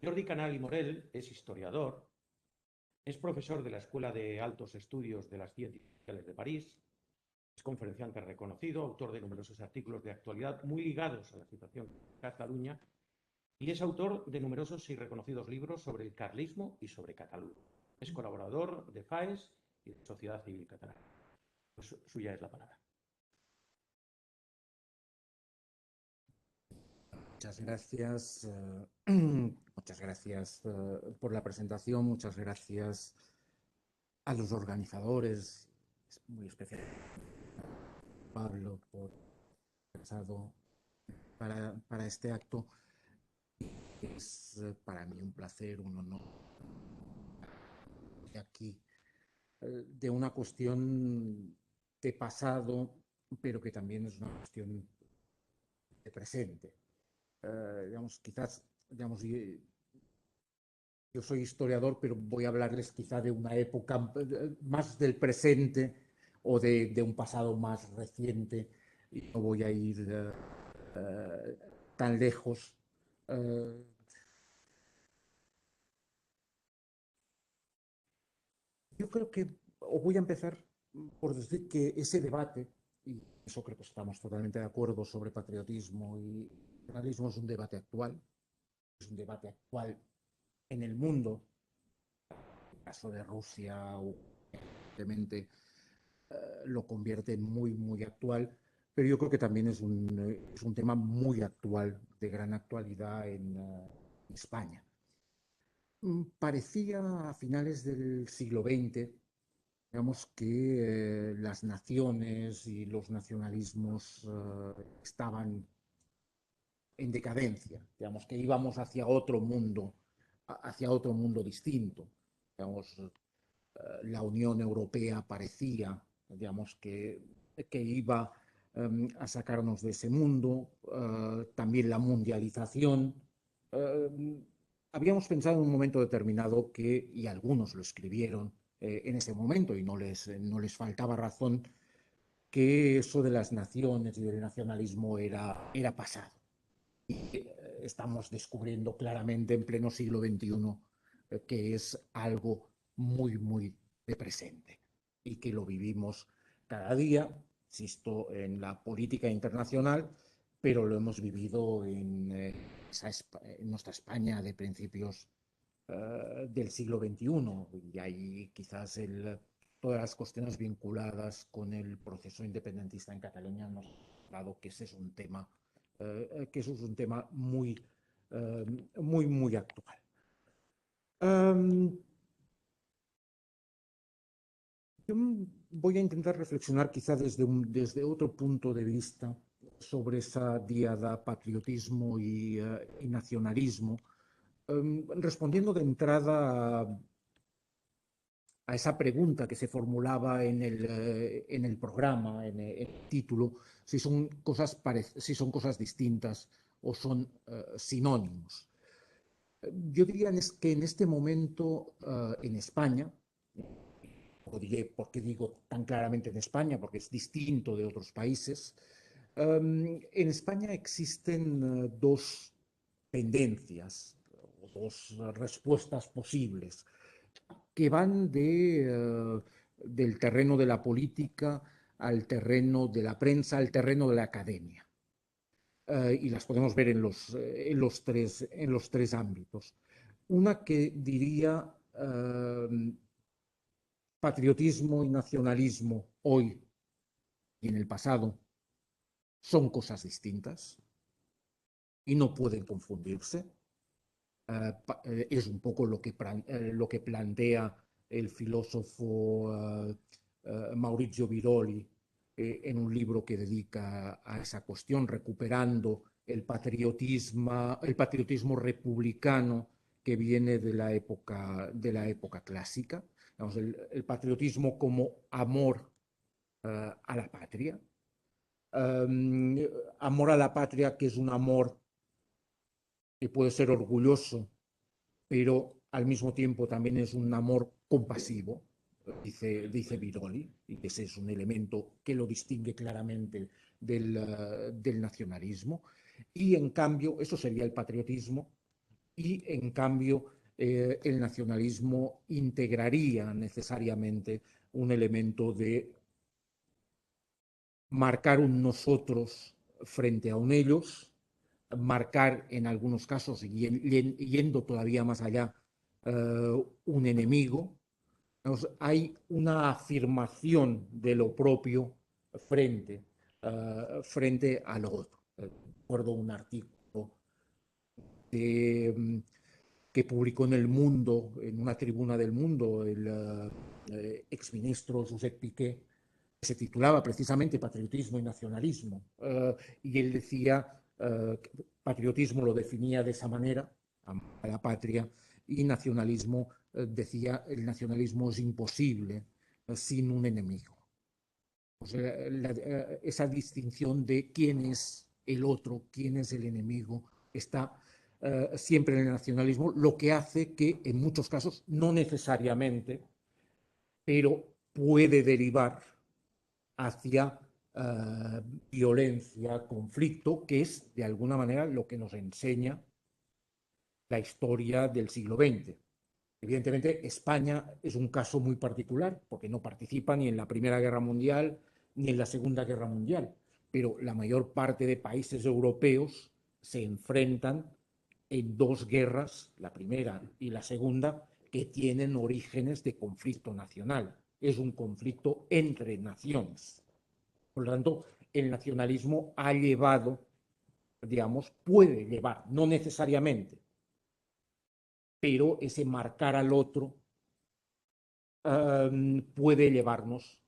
Jordi Canal y Morel es historiador, es profesor de la Escuela de Altos Estudios de las Ciencias Sociales de París, es conferenciante reconocido, autor de numerosos artículos de actualidad muy ligados a la situación de Cataluña, y es autor de numerosos y reconocidos libros sobre el carlismo y sobre Cataluña. Es colaborador de FAES y de Sociedad Civil Catalana. Pues suya es la palabra. Muchas gracias. Muchas gracias por la presentación. Muchas gracias a los organizadores, muy especial Pablo, por pensado para este acto. Es para mí un placer, un honor aquí de una cuestión de pasado, pero que también es una cuestión de presente. Digamos, quizás, digamos, yo soy historiador, pero voy a hablarles quizá de una época más del presente o de un pasado más reciente, y no voy a ir tan lejos. Yo creo que os voy a empezar por decir que ese debate, y eso creo que estamos totalmente de acuerdo, sobre patriotismo y nacionalismo, es un debate actual, en el mundo. En el caso de Rusia, evidentemente, lo convierte en muy, muy actual, pero yo creo que también es un tema muy actual, de gran actualidad en España. Parecía a finales del siglo XX, digamos, que las naciones y los nacionalismos estaban en decadencia, digamos, que íbamos hacia otro mundo distinto. Digamos, la Unión Europea parecía, digamos, que iba a sacarnos de ese mundo, también la mundialización. Habíamos pensado en un momento determinado que, y algunos lo escribieron en ese momento, y no les faltaba razón, que eso de las naciones y del nacionalismo era pasado. Y estamos descubriendo claramente en pleno siglo XXI que es algo muy, muy de presente y que lo vivimos cada día, insisto, en la política internacional, pero lo hemos vivido en nuestra España de principios del siglo XXI, y ahí quizás todas las cuestiones vinculadas con el proceso independentista en Cataluña nos han dado que ese es un tema que eso es un tema muy actual. Yo voy a intentar reflexionar quizá desde otro punto de vista sobre esa diada patriotismo y nacionalismo, respondiendo de entrada a esa pregunta que se formulaba en el programa, en el título, si son cosas distintas o son sinónimos. Yo diría que en este momento en España, o diré por qué digo tan claramente en España, porque es distinto de otros países, en España existen dos tendencias o dos respuestas posibles que van del terreno de la política al terreno de la prensa, al terreno de la academia. Y las podemos ver en los tres ámbitos. Una que diría patriotismo y nacionalismo hoy y en el pasado son cosas distintas y no pueden confundirse. Es un poco lo que plantea el filósofo Maurizio Viroli en un libro que dedica a esa cuestión, recuperando el patriotismo republicano que viene de la época clásica. Digamos, el patriotismo como amor a la patria. Amor a la patria que es un amor que puede ser orgulloso, pero al mismo tiempo también es un amor compasivo, dice Viroli, y ese es un elemento que lo distingue claramente del nacionalismo. Y en cambio, eso sería el patriotismo, y en cambio el nacionalismo integraría necesariamente un elemento de marcar un nosotros frente a un ellos, marcar en algunos casos, yendo todavía más allá, un enemigo. Hay una afirmación de lo propio frente a lo otro. Recuerdo un artículo que publicó en El Mundo, en una tribuna del Mundo, el exministro Josep Piqué, que se titulaba precisamente Patriotismo y Nacionalismo. Y él decía, patriotismo lo definía de esa manera, a la patria, y nacionalismo decía, el nacionalismo es imposible sin un enemigo. O sea, esa distinción de quién es el otro, quién es el enemigo, está siempre en el nacionalismo, lo que hace que en muchos casos, no necesariamente, pero puede derivar hacia violencia, conflicto, que es de alguna manera lo que nos enseña la historia del siglo XX. Evidentemente, España es un caso muy particular porque no participa ni en la Primera Guerra Mundial ni en la Segunda Guerra Mundial, pero la mayor parte de países europeos se enfrentan en dos guerras, la primera y la segunda, que tienen orígenes de conflicto nacional. Es un conflicto entre naciones. Por lo tanto, el nacionalismo ha llevado, digamos, puede llevar, no necesariamente, pero ese marcar al otro puede llevarnos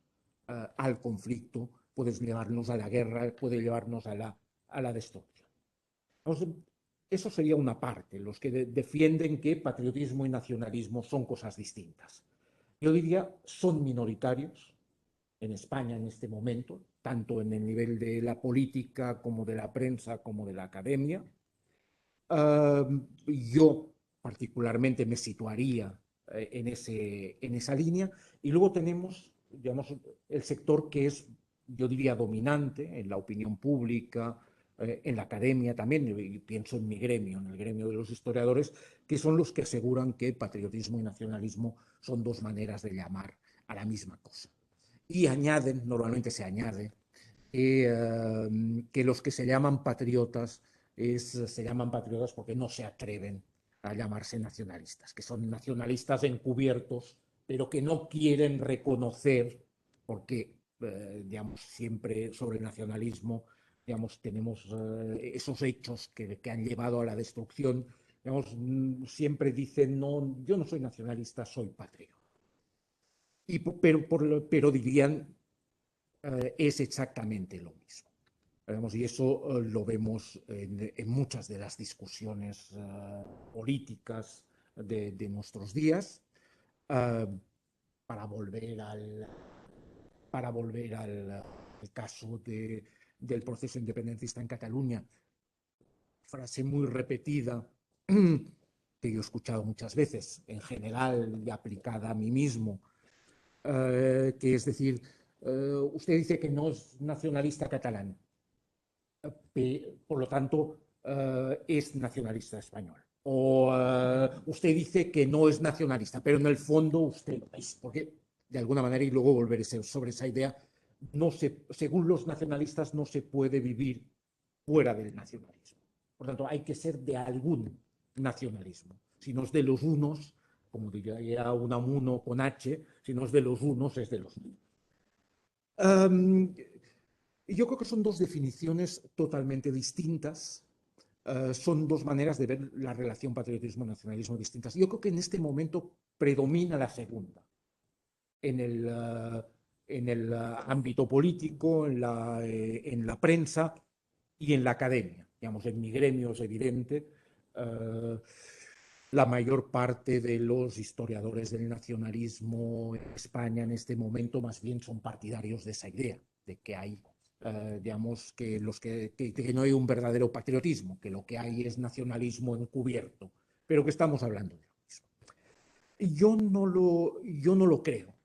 al conflicto, puede llevarnos a la guerra, puede llevarnos a la destrucción. Entonces, eso sería una parte, los que defienden que patriotismo y nacionalismo son cosas distintas. Yo diría, son minoritarios en España en este momento, tanto en el nivel de la política como de la prensa como de la academia. Yo particularmente me situaría en esa línea. Y luego tenemos, digamos, el sector que es, yo diría, dominante en la opinión pública, en la academia también, y pienso en mi gremio, en el gremio de los historiadores, que son los que aseguran que patriotismo y nacionalismo son dos maneras de llamar a la misma cosa. Y añaden, normalmente se añade, que los que se llaman patriotas se llaman patriotas porque no se atreven a llamarse nacionalistas, que son nacionalistas encubiertos, pero que no quieren reconocer, porque, digamos, siempre sobre el nacionalismo digamos, tenemos esos hechos que han llevado a la destrucción, digamos, siempre dicen, no, yo no soy nacionalista, soy patriota. Pero dirían, es exactamente lo mismo. Digamos, y eso lo vemos en muchas de las discusiones políticas de nuestros días. Uh, para volver al caso del proceso independentista en Cataluña, frase muy repetida que yo he escuchado muchas veces, en general y aplicada a mí mismo, que es decir, usted dice que no es nacionalista catalán, por lo tanto es nacionalista español. O usted dice que no es nacionalista, pero en el fondo usted lo es, porque de alguna manera, y luego volveré sobre esa idea, según los nacionalistas no se puede vivir fuera del nacionalismo. Por tanto, hay que ser de algún nacionalismo. Si no es de los unos, como diría Unamuno con H, si no es de los unos, es de los unos. Yo creo que son dos definiciones totalmente distintas. Son dos maneras de ver la relación patriotismo-nacionalismo distintas. Yo creo que en este momento predomina la segunda. En el ámbito político, en la prensa y en la academia. Digamos, en mi gremio es evidente. La mayor parte de los historiadores del nacionalismo en España en este momento más bien son partidarios de esa idea, de que hay, digamos, que no hay un verdadero patriotismo, que lo que hay es nacionalismo encubierto, pero que estamos hablando de lo mismo. Yo no lo creo.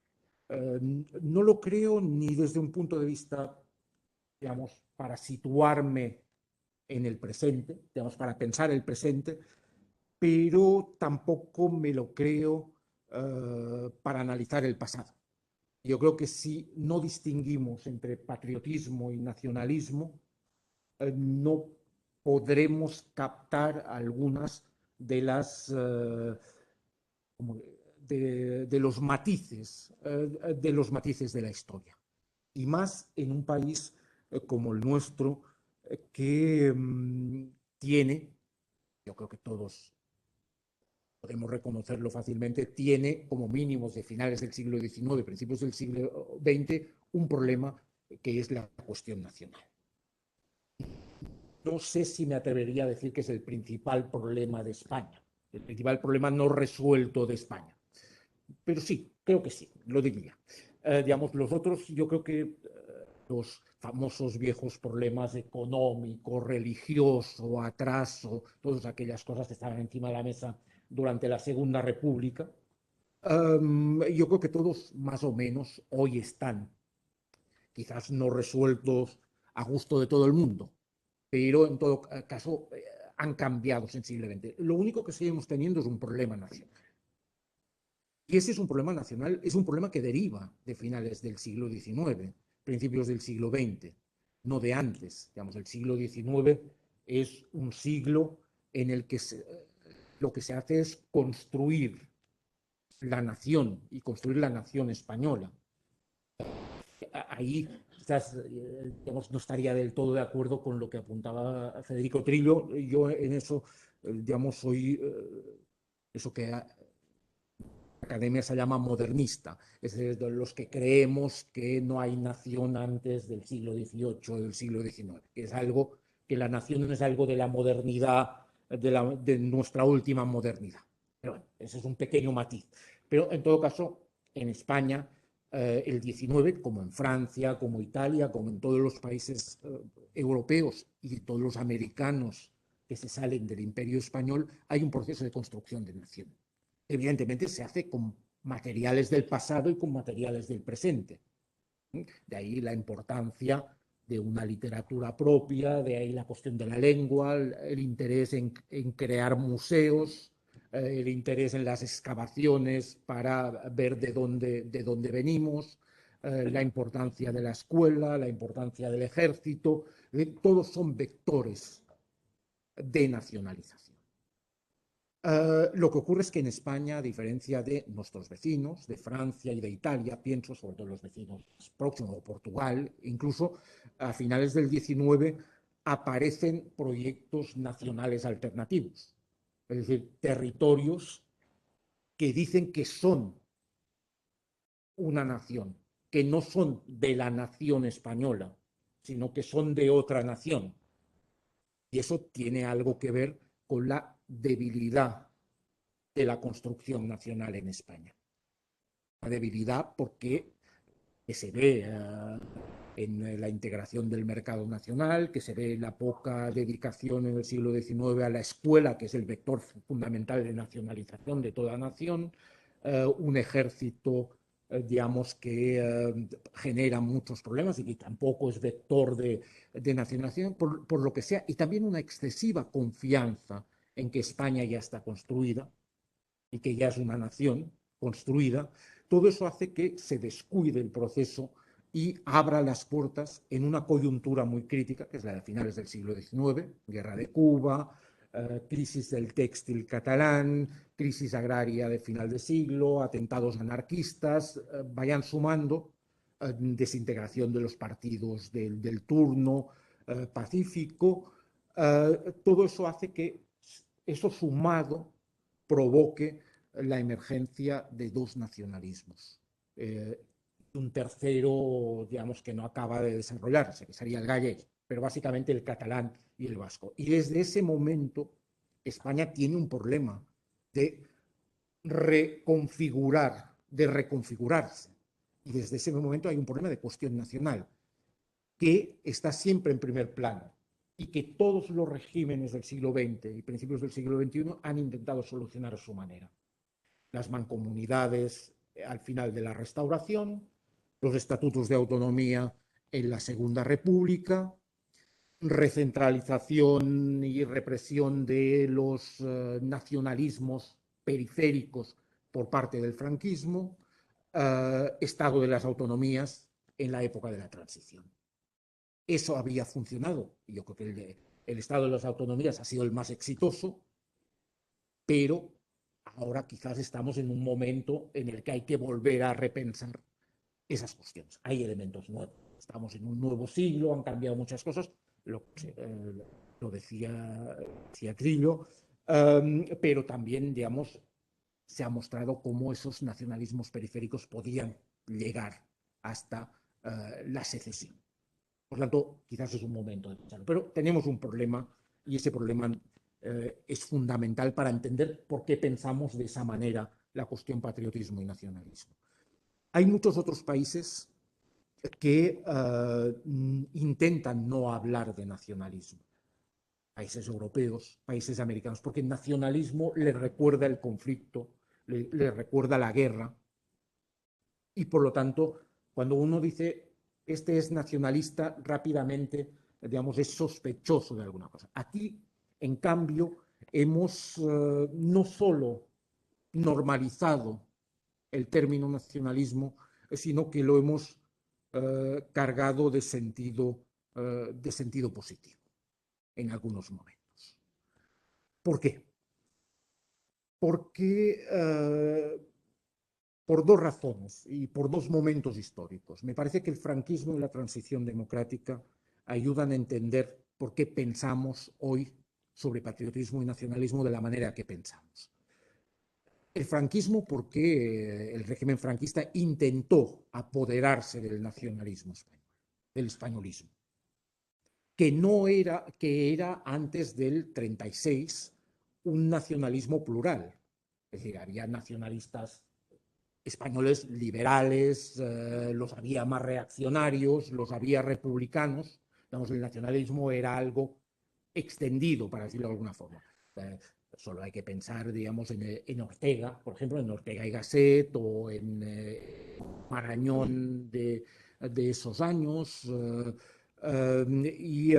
No lo creo ni desde un punto de vista, digamos, para situarme en el presente, digamos, para pensar el presente, pero tampoco me lo creo para analizar el pasado. Yo creo que si no distinguimos entre patriotismo y nacionalismo, no podremos captar algunas de las de los matices de la historia. Y más en un país como el nuestro, que tiene, yo creo que todos podemos reconocerlo fácilmente, tiene como mínimos de finales del siglo XIX, principios del siglo XX, un problema que es la cuestión nacional. No sé si me atrevería a decir que es el principal problema de España, el principal problema no resuelto de España. Pero sí, creo que sí, lo diría. Digamos, los otros, yo creo que los famosos viejos problemas económicos, religioso, atraso, todas aquellas cosas que estaban encima de la mesa durante la Segunda República, yo creo que todos más o menos hoy están, quizás no resueltos a gusto de todo el mundo, pero en todo caso han cambiado sensiblemente. Lo único que seguimos teniendo es un problema nacional. Y ese es un problema nacional, es un problema que deriva de finales del siglo XIX, principios del siglo XX, no de antes. Digamos, el siglo XIX es un siglo en el que lo que se hace es construir la nación y construir la nación española. Ahí quizás digamos, no estaría del todo de acuerdo con lo que apuntaba Federico Trillo. Yo en eso, digamos, soy eso que la academia se llama modernista, es decir, de los que creemos que no hay nación antes del siglo XVIII o del siglo XIX, que es algo, que la nación es algo de la modernidad, de nuestra última modernidad. Pero bueno, ese es un pequeño matiz. Pero en todo caso, en España, el XIX, como en Francia, como Italia, como en todos los países europeos y todos los americanos que se salen del Imperio Español, hay un proceso de construcción de nación. Evidentemente se hace con materiales del pasado y con materiales del presente. De ahí la importancia de una literatura propia, de ahí la cuestión de la lengua, el interés en crear museos, el interés en las excavaciones para ver de dónde venimos, la importancia de la escuela, la importancia del ejército, todos son vectores de nacionalización. Lo que ocurre es que en España, a diferencia de nuestros vecinos, de Francia y de Italia, pienso sobre todo los vecinos próximos, de Portugal, incluso a finales del XIX aparecen proyectos nacionales alternativos, es decir, territorios que dicen que son una nación, que no son de la nación española, sino que son de otra nación. Y eso tiene algo que ver con la debilidad de la construcción nacional en España. La debilidad porque que se ve en la integración del mercado nacional, que se ve en la poca dedicación en el siglo XIX a la escuela, que es el vector fundamental de nacionalización de toda nación, un ejército, digamos, que genera muchos problemas y que tampoco es vector de nacionalización, por lo que sea, y también una excesiva confianza en que España ya está construida y que ya es una nación construida. Todo eso hace que se descuide el proceso y abra las puertas en una coyuntura muy crítica, que es la de finales del siglo XIX, guerra de Cuba, crisis del textil catalán, crisis agraria de final de siglo, atentados anarquistas, vayan sumando desintegración de los partidos del turno pacífico. Todo eso hace que eso sumado provoque la emergencia de dos nacionalismos. Un tercero, digamos, que no acaba de desarrollarse, que sería el gallego, pero básicamente el catalán y el vasco. Y desde ese momento, España tiene un problema de reconfigurar, de reconfigurarse. Y desde ese momento hay un problema de cuestión nacional que está siempre en primer plano y que todos los regímenes del siglo XX y principios del siglo XXI han intentado solucionar a su manera. Las mancomunidades al final de la Restauración, los estatutos de autonomía en la Segunda República, recentralización y represión de los nacionalismos periféricos por parte del franquismo, estado de las autonomías en la época de la transición. Eso había funcionado. Yo creo que el estado de las autonomías ha sido el más exitoso, pero ahora quizás estamos en un momento en el que hay que volver a repensar esas cuestiones. Hay elementos nuevos. Estamos en un nuevo siglo, han cambiado muchas cosas, lo decía Trillo, pero también, digamos, se ha mostrado cómo esos nacionalismos periféricos podían llegar hasta la secesión. Por lo tanto, quizás es un momento de pensarlo. Pero tenemos un problema y ese problema es fundamental para entender por qué pensamos de esa manera la cuestión patriotismo y nacionalismo. Hay muchos otros países que intentan no hablar de nacionalismo. Países europeos, países americanos, porque el nacionalismo les recuerda el conflicto, les recuerda la guerra. Y por lo tanto, cuando uno dice este es nacionalista, rápidamente, digamos, es sospechoso de alguna cosa. Aquí, en cambio, hemos no solo normalizado el término nacionalismo, sino que lo hemos cargado de sentido positivo en algunos momentos. ¿Por qué? Porque por dos razones y por dos momentos históricos. Me parece que el franquismo y la transición democrática ayudan a entender por qué pensamos hoy sobre patriotismo y nacionalismo de la manera que pensamos. El franquismo porque el régimen franquista intentó apoderarse del nacionalismo español, del españolismo, que era antes del 36 un nacionalismo plural. Es decir, había nacionalistas españoles liberales, los había más reaccionarios, los había republicanos. Digamos, el nacionalismo era algo extendido, para decirlo de alguna forma. Solo hay que pensar, digamos, en Ortega, por ejemplo, en Ortega y Gasset o en Marañón de esos años y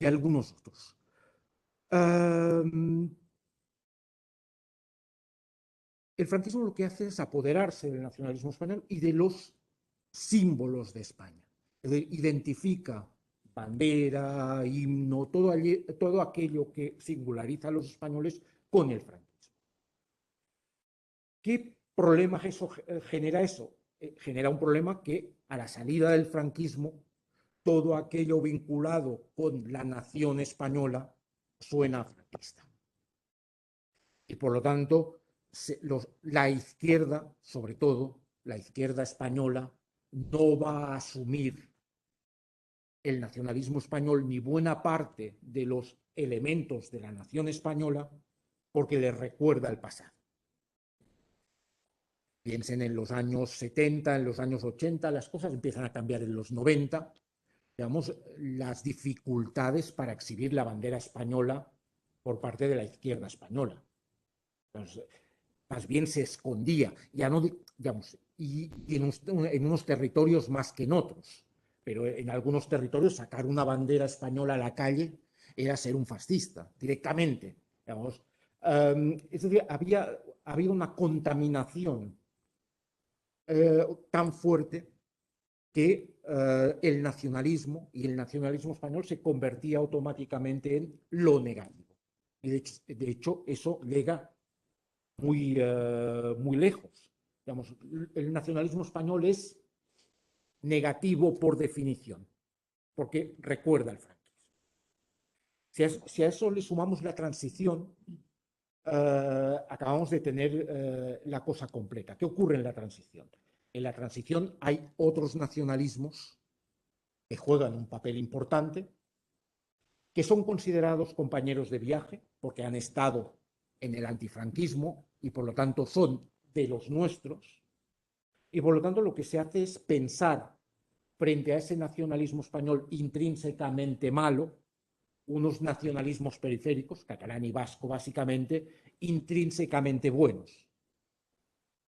algunos otros. El franquismo lo que hace es apoderarse del nacionalismo español y de los símbolos de España. Es decir, identifica bandera, himno, todo aquello que singulariza a los españoles con el franquismo. ¿Qué problema genera eso? Genera un problema que a la salida del franquismo todo aquello vinculado con la nación española suena franquista. Y por lo tanto, la izquierda, sobre todo, la izquierda española, no va a asumir el nacionalismo español ni buena parte de los elementos de la nación española porque les recuerda el pasado. Piensen en los años 70, en los años 80, las cosas empiezan a cambiar en los 90, digamos, las dificultades para exhibir la bandera española por parte de la izquierda española. Entonces, más bien se escondía, ya no, digamos, y en unos territorios más que en otros, pero en algunos territorios sacar una bandera española a la calle era ser un fascista, directamente, digamos. Es decir, había una contaminación tan fuerte que el nacionalismo y el nacionalismo español se convertía automáticamente en lo negativo. Y de hecho eso llega muy lejos. Digamos, el nacionalismo español es negativo por definición, porque recuerda al franquismo. Si a eso le sumamos la transición, acabamos de tener la cosa completa. ¿Qué ocurre en la transición? En la transición hay otros nacionalismos que juegan un papel importante, que son considerados compañeros de viaje porque han estado en el antifranquismo y por lo tanto son de los nuestros. Y por lo tanto lo que se hace es pensar frente a ese nacionalismo español intrínsecamente malo, unos nacionalismos periféricos, catalán y vasco básicamente, intrínsecamente buenos.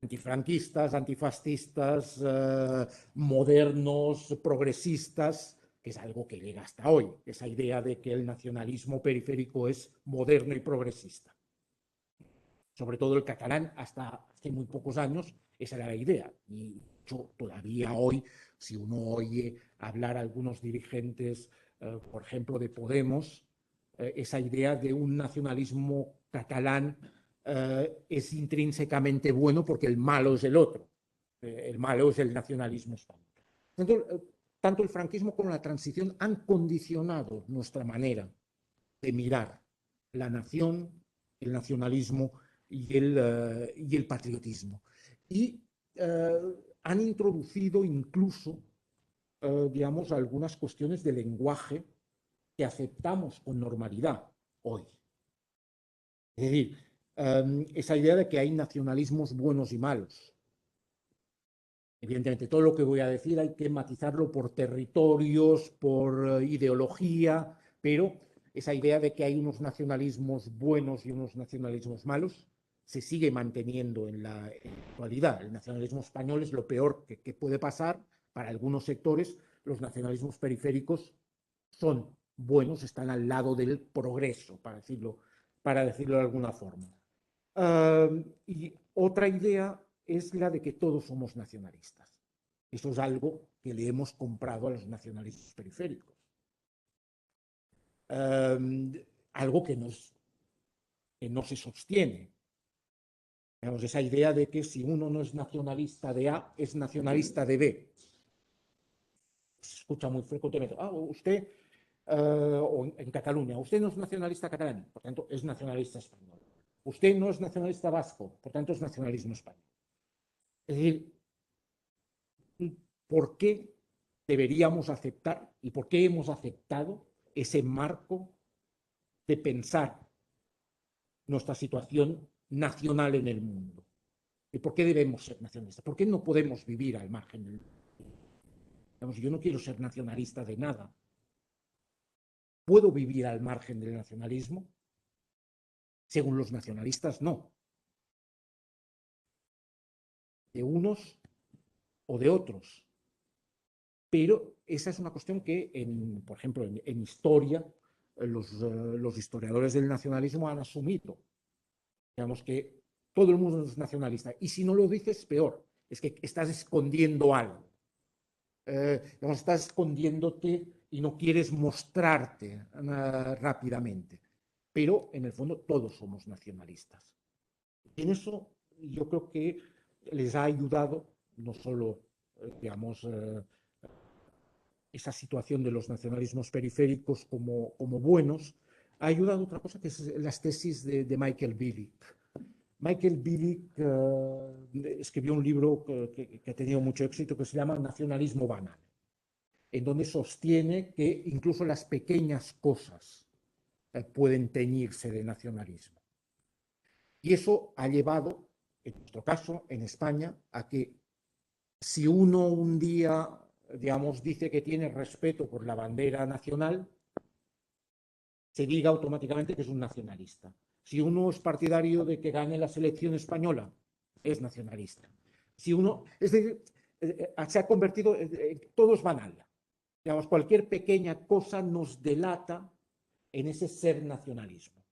Antifranquistas, antifascistas, modernos, progresistas, que es algo que llega hasta hoy, esa idea de que el nacionalismo periférico es moderno y progresista. Sobre todo el catalán, hasta hace muy pocos años, esa era la idea. Y yo todavía hoy, si uno oye hablar a algunos dirigentes, por ejemplo, de Podemos, esa idea de un nacionalismo catalán es intrínsecamente bueno porque el malo es el otro. El malo es el nacionalismo español. Entonces, tanto el franquismo como la transición han condicionado nuestra manera de mirar la nación, el nacionalismo y el patriotismo. Y han introducido incluso, digamos, algunas cuestiones de lenguaje que aceptamos con normalidad hoy. Es decir, esa idea de que hay nacionalismos buenos y malos. Evidentemente, todo lo que voy a decir hay que matizarlo por territorios, por ideología, pero esa idea de que hay unos nacionalismos buenos y unos nacionalismos malos se sigue manteniendo en la actualidad. El nacionalismo español es lo peor que puede pasar para algunos sectores. Los nacionalismos periféricos son buenos, están al lado del progreso, para decirlo de alguna forma. Y otra idea es la de que todos somos nacionalistas. Eso es algo que le hemos comprado a los nacionalistas periféricos. Algo que no se sostiene. Digamos, esa idea de que si uno no es nacionalista de A, es nacionalista de B. Se escucha muy frecuentemente. Usted, o en Cataluña, usted no es nacionalista catalán, por tanto es nacionalista español. Usted no es nacionalista vasco, por tanto es nacionalismo español. Es decir, ¿por qué deberíamos aceptar y por qué hemos aceptado ese marco de pensar nuestra situación nacional en el mundo? ¿Y por qué debemos ser nacionalistas? ¿Por qué no podemos vivir al margen del mundo? Digamos, yo no quiero ser nacionalista de nada. ¿Puedo vivir al margen del nacionalismo? Según los nacionalistas, no. De unos o de otros. Pero esa es una cuestión que, por ejemplo, en historia, los historiadores del nacionalismo han asumido. Digamos que todo el mundo es nacionalista. Y si no lo dices, peor. Es que estás escondiendo algo. Digamos, estás escondiéndote y no quieres mostrarte rápidamente. pero en el fondo todos somos nacionalistas. Y en eso yo creo que les ha ayudado no solo, digamos, esa situación de los nacionalismos periféricos como buenos, ha ayudado otra cosa que es las tesis de Michael Billig. Michael Billig escribió un libro que ha tenido mucho éxito que se llama Nacionalismo banal, en donde sostiene que incluso las pequeñas cosas pueden teñirse de nacionalismo. Y eso ha llevado, en nuestro caso, en España, a que si uno un día, digamos, dice que tiene respeto por la bandera nacional, se diga automáticamente que es un nacionalista. Si uno es partidario de que gane la selección española, es nacionalista. Si uno, es decir, se ha convertido, todo es banal. Digamos, cualquier pequeña cosa nos delata en ese ser nacionalismo.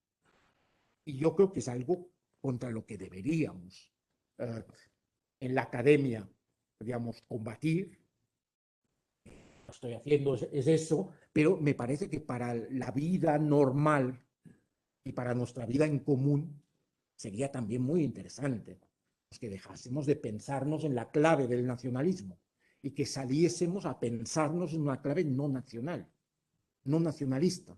Y yo creo que es algo contra lo que deberíamos en la academia, digamos, combatir. Lo que estoy haciendo es eso, pero me parece que para la vida normal y para nuestra vida en común sería también muy interesante que dejásemos de pensarnos en la clave del nacionalismo y que saliésemos a pensarnos en una clave no nacional, no nacionalista.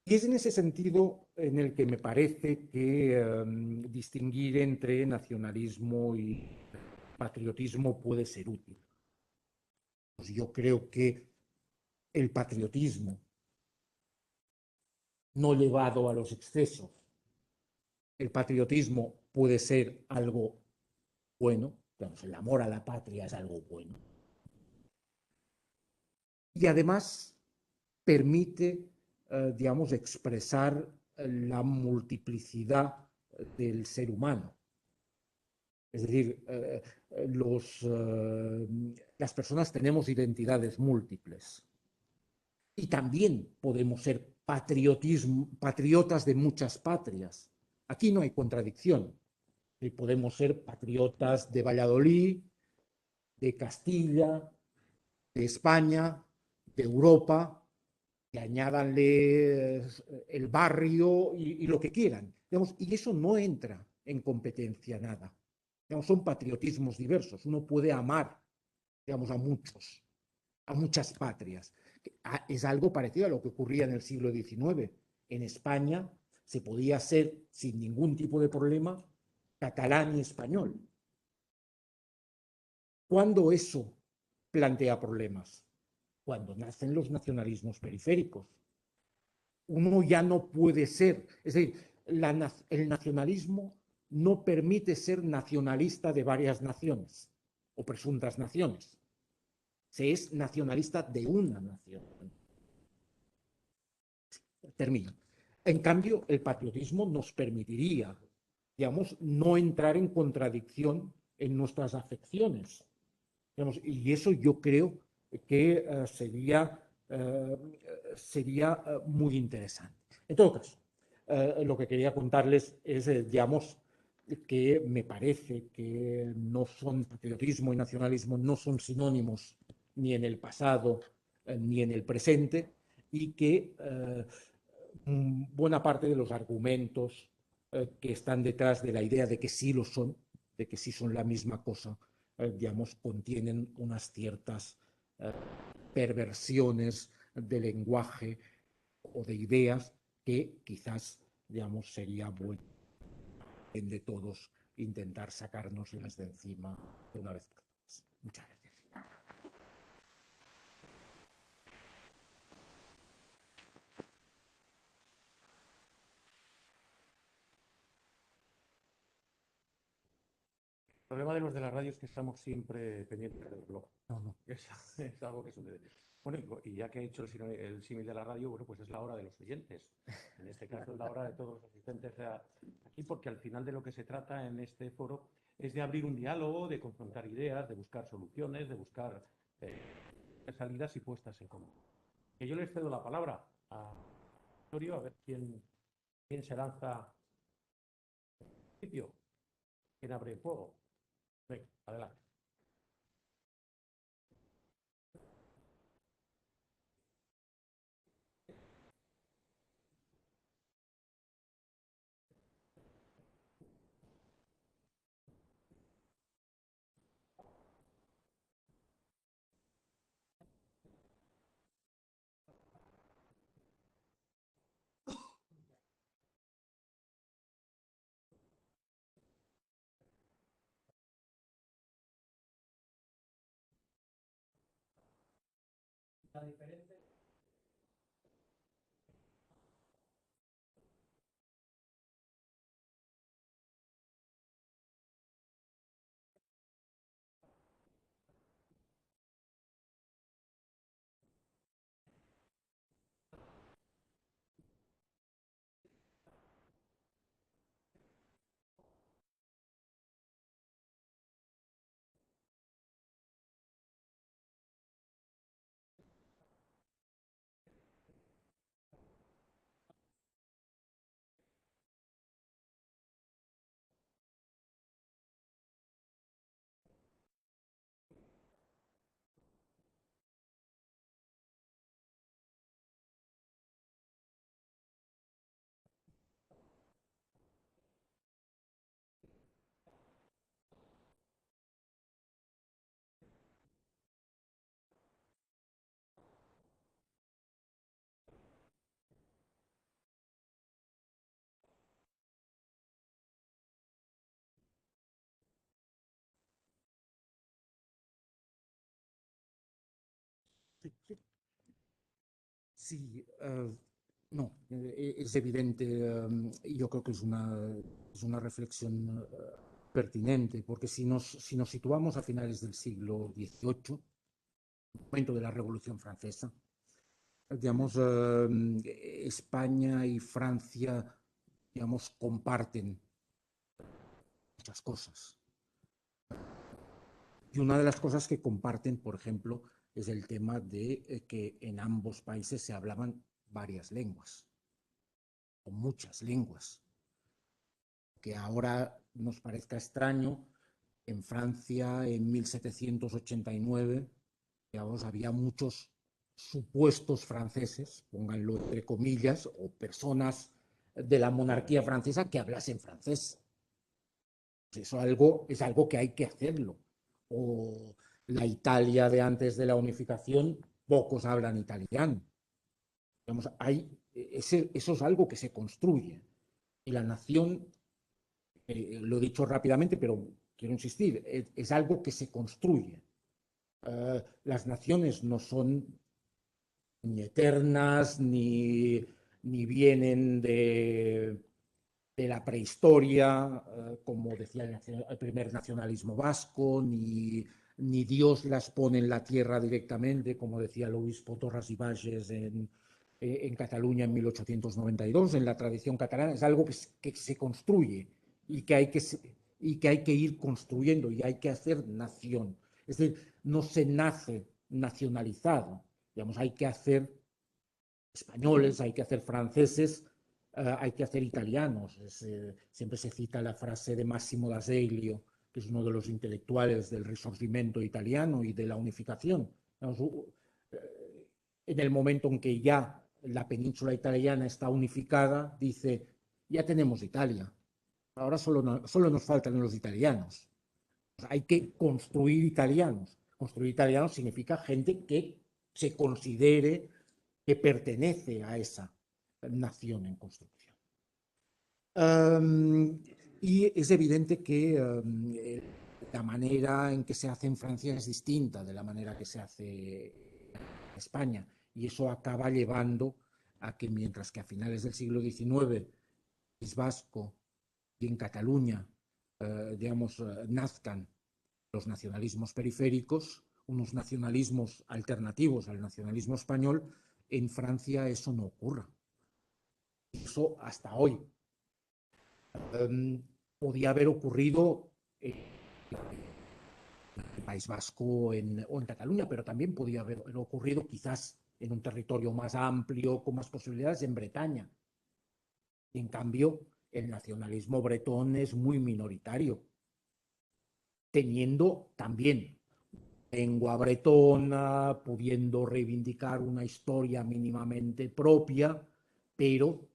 Y es en ese sentido en el que me parece que distinguir entre nacionalismo y patriotismo puede ser útil. Pues yo creo que el patriotismo no llevado a los excesos, el patriotismo puede ser algo bueno, digamos, el amor a la patria es algo bueno. Y además permite, digamos, expresar la multiplicidad del ser humano. Es decir, las personas tenemos identidades múltiples y también podemos ser patriotas de muchas patrias. Aquí no hay contradicción. Podemos ser patriotas de Valladolid, de Castilla, de España, de Europa, que añádanle el barrio y lo que quieran. Digamos, y eso no entra en competencia nada. Digamos, son patriotismos diversos. Uno puede amar, digamos, a muchas patrias. Es algo parecido a lo que ocurría en el siglo XIX. En España se podía ser, sin ningún tipo de problema, catalán y español. ¿Cuándo eso plantea problemas? Cuando nacen los nacionalismos periféricos. Uno ya no puede ser, es decir, el nacionalismo no permite ser nacionalista de varias naciones o presuntas naciones. Se es nacionalista de una nación. Termino. En cambio, el patriotismo nos permitiría, digamos, no entrar en contradicción en nuestras afecciones. Digamos, y eso yo creo que sería muy interesante. En todo caso, lo que quería contarles es, digamos, que me parece que no son patriotismo y nacionalismo, no son sinónimos ni en el pasado ni en el presente, y que buena parte de los argumentos que están detrás de la idea de que sí lo son, de que sí son la misma cosa, digamos, contienen unas ciertas perversiones de lenguaje o de ideas que quizás, digamos, sería bueno de todos intentar sacárnoslas de encima de una vez por todas. Muchas gracias. El problema de los de la radio es que estamos siempre pendientes del blog. No. Es algo que sucede. Bueno, y ya que he hecho el símil de la radio, bueno, pues es la hora de los oyentes. En este caso es la hora de todos los asistentes aquí, porque al final de lo que se trata en este foro es de abrir un diálogo, de confrontar ideas, de buscar soluciones, de buscar salidas y puestas en común. Que yo les cedo la palabra a Victorio, a ver quién se lanza al principio, quién abre el fuego. Venga, adelante. Sí, no, es evidente, yo creo que es una reflexión pertinente, porque si nos situamos a finales del siglo XVIII, momento de la Revolución Francesa, digamos, España y Francia, digamos, comparten muchas cosas. Y una de las cosas que comparten, por ejemplo, es el tema de que en ambos países se hablaban varias lenguas, o muchas lenguas. Que ahora nos parezca extraño, en Francia en 1789, digamos, había muchos supuestos franceses, pónganlo entre comillas, o personas de la monarquía francesa que hablasen francés. Eso es algo que hay que hacerlo. O la Italia de antes de la unificación, pocos hablan italiano. Digamos, eso es algo que se construye. Y la nación, lo he dicho rápidamente, pero quiero insistir, es algo que se construye. Las naciones no son ni eternas, ni vienen de la prehistoria, como decía el primer nacionalismo vasco, ni Dios las pone en la tierra directamente, como decía el obispo Torras y Bages en Cataluña en 1892, en la tradición catalana. Es algo que se construye y que hay que ir construyendo y hay que hacer nación. Es decir, no se nace nacionalizado, digamos, hay que hacer españoles, hay que hacer franceses, hay que hacer italianos. Siempre se cita la frase de Massimo d'Azeglio, que es uno de los intelectuales del Risorgimento italiano y de la unificación. En el momento en que ya la península italiana está unificada, dice, ya tenemos Italia, ahora solo nos faltan los italianos. Hay que construir italianos. Construir italianos significa gente que se considere que pertenece a esa nación en construcción. Y es evidente que la manera en que se hace en Francia es distinta de la manera que se hace en España. Y eso acaba llevando a que mientras que a finales del siglo XIX, País Vasco y en Cataluña, digamos, nazcan los nacionalismos periféricos, unos nacionalismos alternativos al nacionalismo español, en Francia eso no ocurra. Eso hasta hoy. Podía haber ocurrido en el País Vasco o en Cataluña, pero también podía haber ocurrido quizás en un territorio más amplio, con más posibilidades, en Bretaña. Y en cambio, el nacionalismo bretón es muy minoritario, teniendo también lengua bretona, pudiendo reivindicar una historia mínimamente propia, pero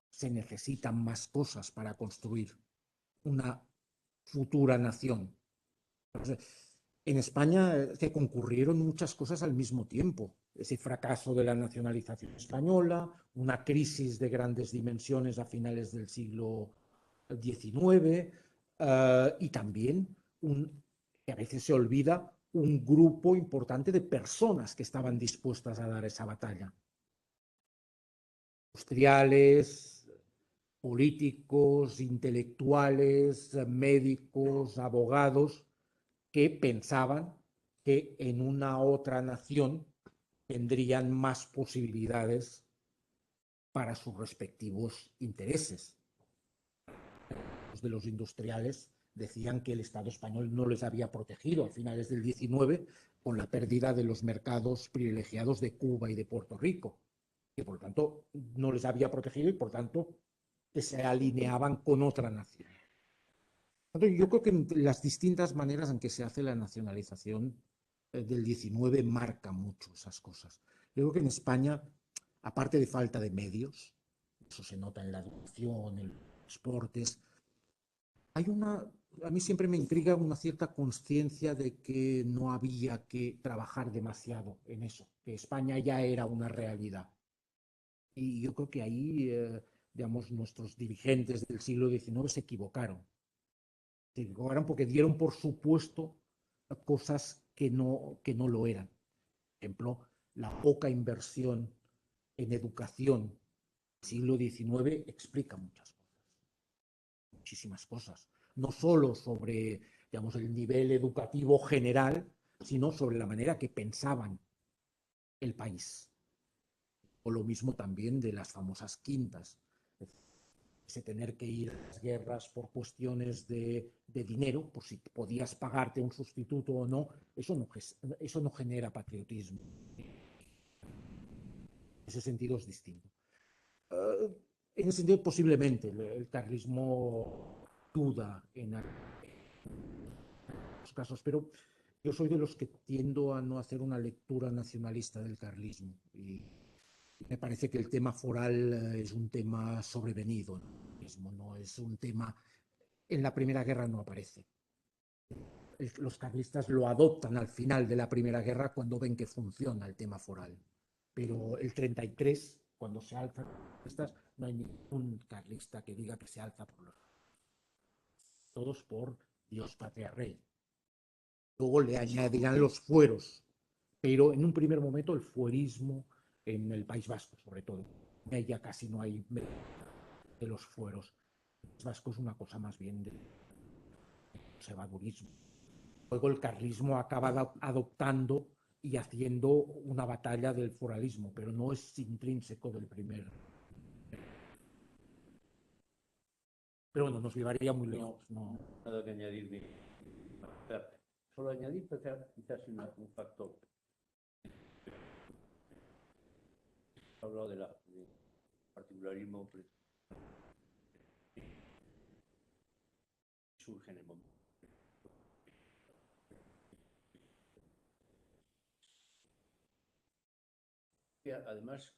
se necesitan más cosas para construir una futura nación. En España se concurrieron muchas cosas al mismo tiempo. Ese fracaso de la nacionalización española, una crisis de grandes dimensiones a finales del siglo XIX y también, que a veces se olvida, un grupo importante de personas que estaban dispuestas a dar esa batalla. Industriales, políticos, intelectuales, médicos, abogados, que pensaban que en una otra nación tendrían más posibilidades para sus respectivos intereses. Los de los industriales decían que el Estado español no les había protegido a finales del 19 con la pérdida de los mercados privilegiados de Cuba y de Puerto Rico, que por tanto no les había protegido y por tanto que se alineaban con otra nación. Entonces, yo creo que las distintas maneras en que se hace la nacionalización del 19 marcan mucho esas cosas. Yo creo que en España, aparte de falta de medios, eso se nota en la educación, en los deportes, hay a mí siempre me intriga una cierta conciencia de que no había que trabajar demasiado en eso, que España ya era una realidad. Y yo creo que ahí, digamos, nuestros dirigentes del siglo XIX se equivocaron. Se equivocaron porque dieron por supuesto cosas que no lo eran. Por ejemplo, la poca inversión en educación del siglo XIX explica muchas cosas, muchísimas cosas. No solo sobre, digamos, el nivel educativo general, sino sobre la manera que pensaban el país. O lo mismo también de las famosas quintas. Ese tener que ir a las guerras por cuestiones de dinero, por si podías pagarte un sustituto o no, eso no genera patriotismo. Ese sentido es distinto. En ese sentido, posiblemente el carlismo duda en algunos casos, pero yo soy de los que tiendo a no hacer una lectura nacionalista del carlismo. Y me parece que el tema foral es un tema sobrevenido, no es un tema. En la Primera Guerra no aparece. Los carlistas lo adoptan al final de la Primera Guerra cuando ven que funciona el tema foral. Pero el 33, cuando se alzan los carlistas, no hay ningún carlista que diga que se alza por los. Todos por Dios, patria, rey. Luego le añadirán los fueros, pero en un primer momento el fuerismo en el País Vasco, sobre todo. En ella casi no hay de los fueros. El País Vasco es una cosa más bien de conservadurismo. Luego el carlismo acaba adoptando y haciendo una batalla del foralismo, pero no es intrínseco del primero. Pero bueno, nos llevaría muy lejos. No. Nada que añadir. Solo añadir quizás un factor. He hablado del particularismo que surge en el momento. Además,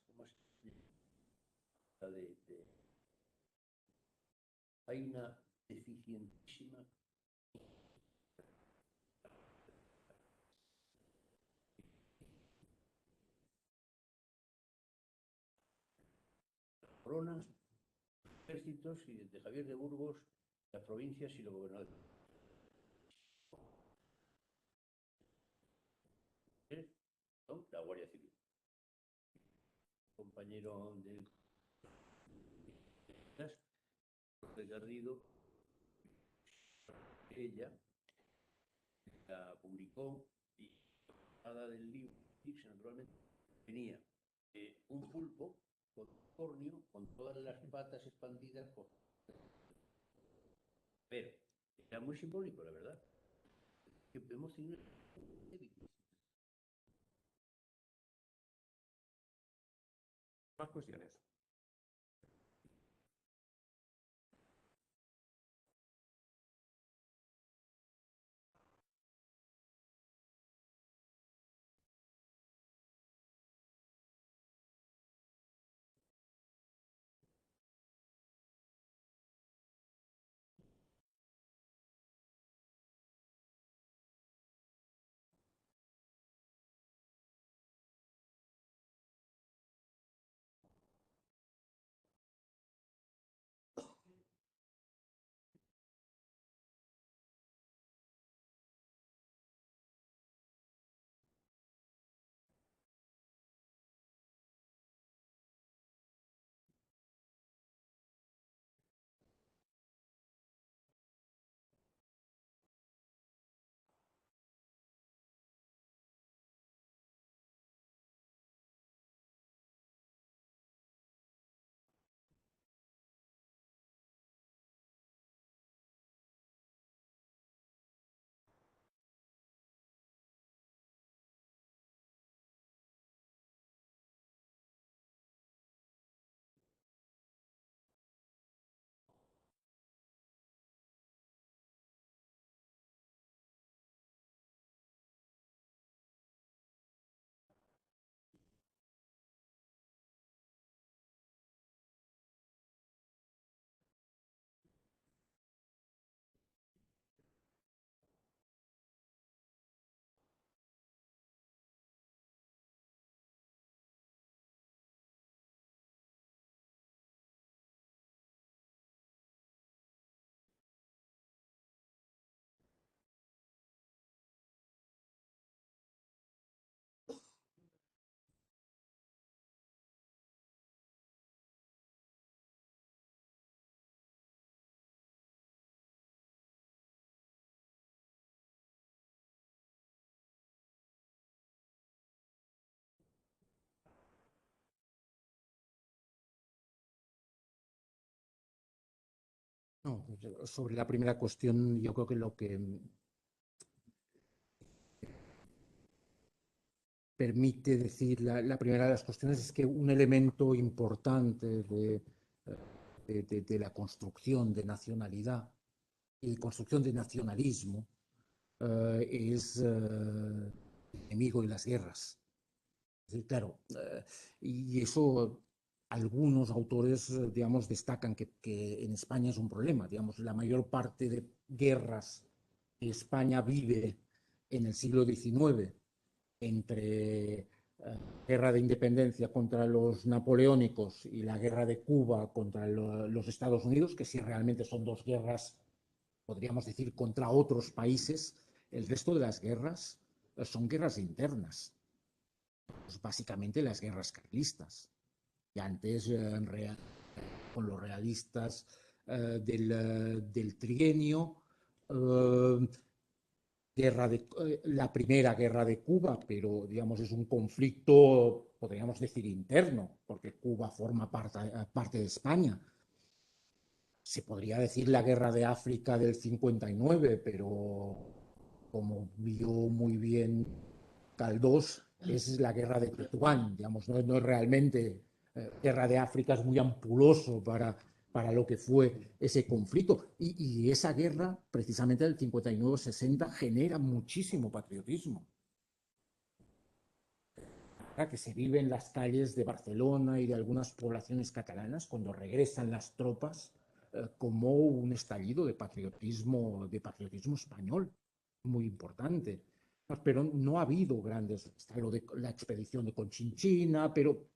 hay una deficientísima coronas, ejércitos y desde Javier de Burgos, las provincias y los gobernadores. La Guardia Civil. Compañero de Garrido, ella la publicó y nada del libro, naturalmente, tenía un pulpo con cornio con todas las patas expandidas por. Pero era muy simbólico, la verdad. Que hemos tenido Más cuestiones. No, sobre la primera cuestión, yo creo que lo que permite decir la primera de las cuestiones es que un elemento importante de la construcción de nacionalidad y construcción de nacionalismo es el enemigo y las guerras. Es decir, claro, y eso algunos autores, digamos, destacan que en España es un problema. Digamos, la mayor parte de guerras que España vive en el siglo XIX, entre guerra de independencia contra los napoleónicos y la guerra de Cuba contra los Estados Unidos, que sí realmente son dos guerras, podríamos decir, contra otros países, el resto de las guerras son guerras internas, pues básicamente las guerras carlistas. Y antes, con los realistas del trienio, la primera guerra de Cuba, pero digamos es un conflicto, podríamos decir, interno, porque Cuba forma parte de España. Se podría decir la guerra de África del 59, pero como vio muy bien Caldós, es la guerra de Tetuán, digamos, no es realmente guerra de África, es muy ampuloso para lo que fue ese conflicto. Y esa guerra, precisamente del 59-60, genera muchísimo patriotismo que se vive en las calles de Barcelona y de algunas poblaciones catalanas cuando regresan las tropas como un estallido de patriotismo español muy importante. Pero no ha habido grandes, está lo de la expedición de Conchinchina, pero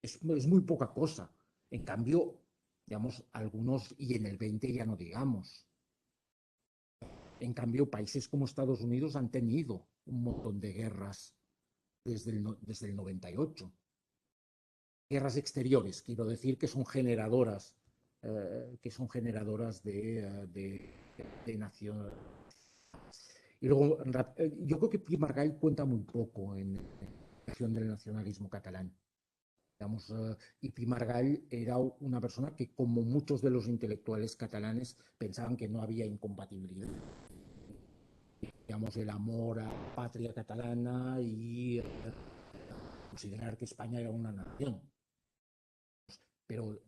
es muy poca cosa. En cambio, digamos, algunos, y en el 20 ya no digamos, en cambio, países como Estados Unidos han tenido un montón de guerras desde el 98. Guerras exteriores, quiero decir que son generadoras de nación. Y luego, yo creo que Pi Margall cuenta muy poco en la cuestión del nacionalismo catalán. Digamos, y Pi Margall era una persona que, como muchos de los intelectuales catalanes, pensaban que no había incompatibilidad. Digamos, el amor a la patria catalana y considerar que España era una nación. Pero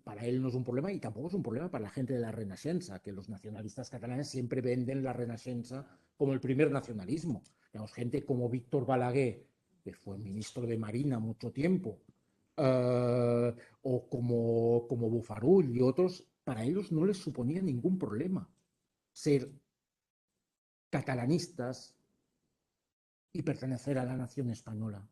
para él no es un problema y tampoco es un problema para la gente de la Renascença, que los nacionalistas catalanes siempre venden la Renascença como el primer nacionalismo. Digamos, gente como Víctor Balaguer, que fue ministro de Marina mucho tiempo, o como Bofarull y otros, para ellos no les suponía ningún problema ser catalanistas y pertenecer a la nación española.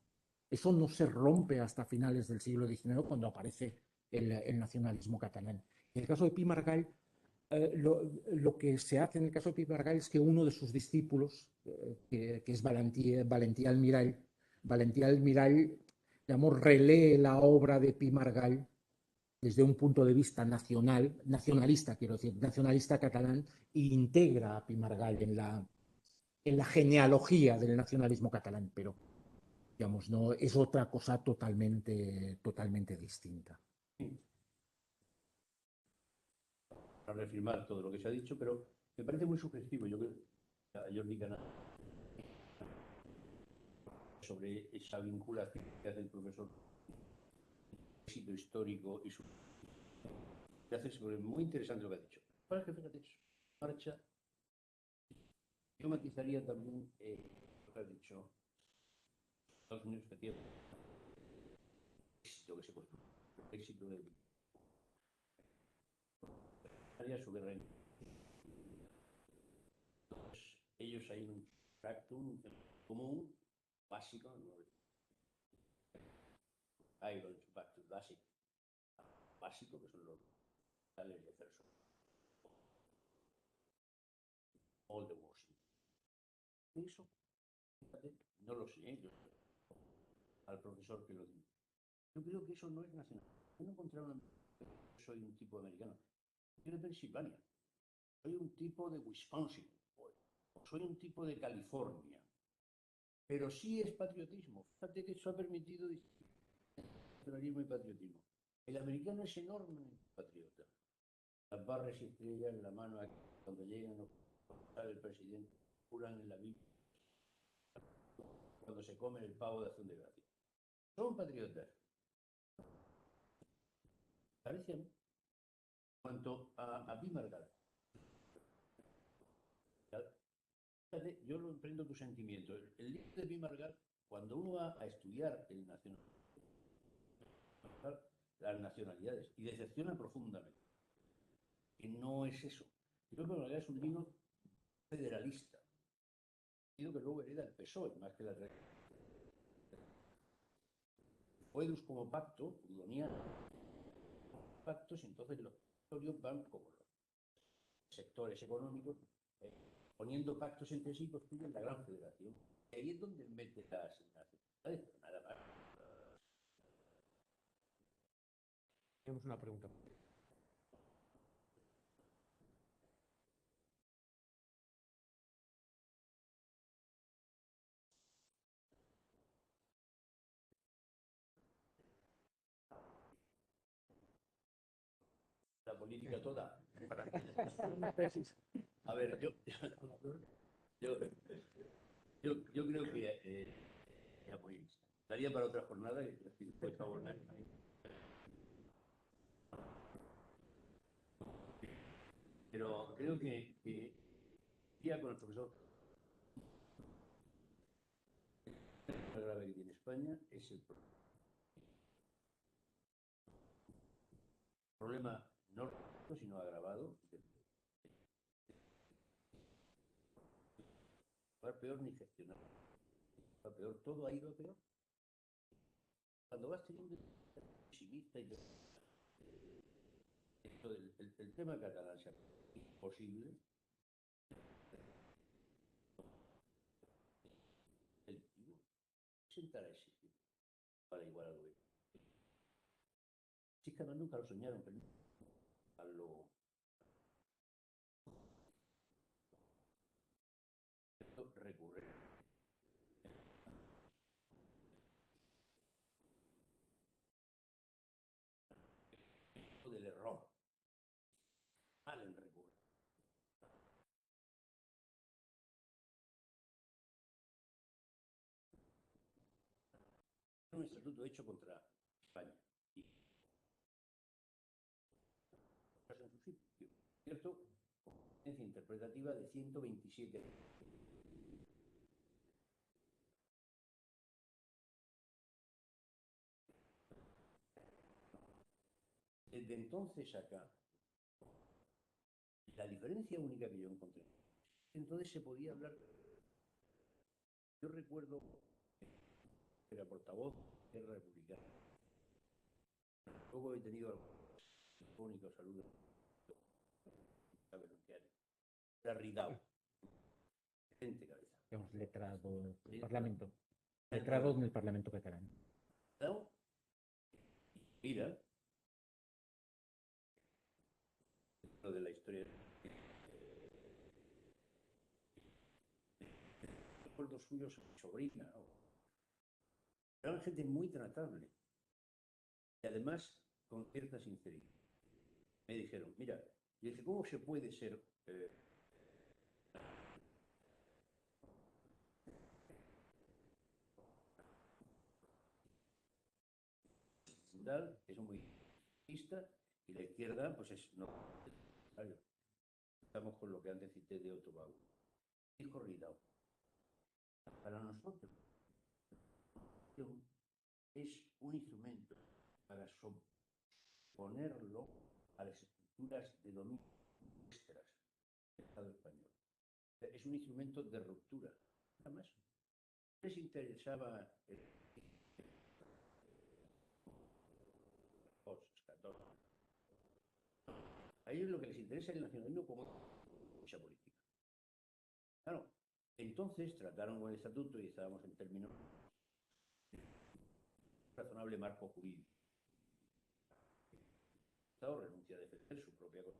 Eso no se rompe hasta finales del siglo XIX cuando aparece el nacionalismo catalán. En el caso de Pi Margall, lo que se hace en el caso de Pi Margall es que uno de sus discípulos, que es Valentí Almirall, digamos, relee la obra de Pi Margall desde un punto de vista nacionalista, quiero decir, nacionalista catalán, e integra a Pi Margall en la genealogía del nacionalismo catalán, pero digamos, no, es otra cosa totalmente distinta. Para reafirmar todo lo que se ha dicho, pero me parece muy sugestivo. Yo creo que a Jordi Canal sobre esa vinculación que hace el profesor, éxito histórico y su que hace sobre muy interesante lo que ha dicho. Para que fíjate, marcha, yo matizaría también lo que ha dicho Estados Unidos que tiene éxito que se construye, el éxito de su guerra. Ellos hay un tractum común básico, ¿no? Hay un tractum básico que son los tales de Ferso. All the Washington. Eso, fíjate, no lo sé, yo, al profesor que lo dice. Yo creo que eso no es nacional. Yo no encontraron, soy un tipo americano. Soy de Pensilvania. Soy un tipo de Wisconsin. O soy un tipo de California. Pero sí es patriotismo. Fíjate que eso ha permitido nacionalismo y patriotismo. El americano es enormemente patriota. las barras y estrellas en la mano aquí, cuando llegan el presidente, juran en la Biblia, cuando se comen el pavo de acción de gracias. Son patriotas. Parecen. En cuanto a Bimargal, yo lo emprendo tu sentimiento. El libro de Bimargal, cuando uno va a estudiar el las nacionalidades, y decepciona profundamente, que no es eso. Yo creo que es un libro federalista, que luego hereda el PSOE, más que la Oedus como pacto, udoniano, pactos, entonces los territorios van como los sectores económicos, poniendo pactos entre sí, construyen la gran federación. Y ahí es donde mete las nacionalidades, nada más. Tenemos una pregunta. La política toda. A ver, yo creo que estaría para otra jornada que por favor. Pero creo que ya con el profesor, la grave que tiene España es el problema no sino agravado. Va peor ni gestionar. Va peor, todo ha ido a peor. Cuando vas teniendo pesimista y el tema catalán es imposible. El sentar a ese para igual al gobierno. Si es que además nunca lo soñaron, pero a lo recurrente. Del error. Mal en recurrir. Un estatuto hecho contra España. Y en su sitio, ¿cierto? Competencia interpretativa de 127. Desde entonces acá, la diferencia única que yo encontré, entonces se podía hablar. Yo recuerdo que era portavoz de la Republicana. Luego he tenido únicos saludos. Era Ridao. Gente cabeza. Digamos, letrado del Sí, Parlamento. Letrado en el Parlamento catalán. Ridao. Mira. Lo de la historia. Recuerdos suyos, sobrina, ¿no? Eran gente muy tratable. Y además, con cierta sinceridad. Me dijeron, mira, y dije, ¿cómo se puede ser es muy izquierdista y la izquierda, pues es no. Estamos con lo que antes cité de Otto Bauer. Dijo Ridao, para nosotros es un instrumento para ponerlo a las estructuras de dominio nuestras del Estado español. Es un instrumento de ruptura. Nada más. Les interesaba a ellos lo que les interesa es el nacionalismo como mucha política. Claro, entonces trataron con el estatuto y estábamos en términos razonable marco jurídico. El Estado renuncia a defender su propia cosa.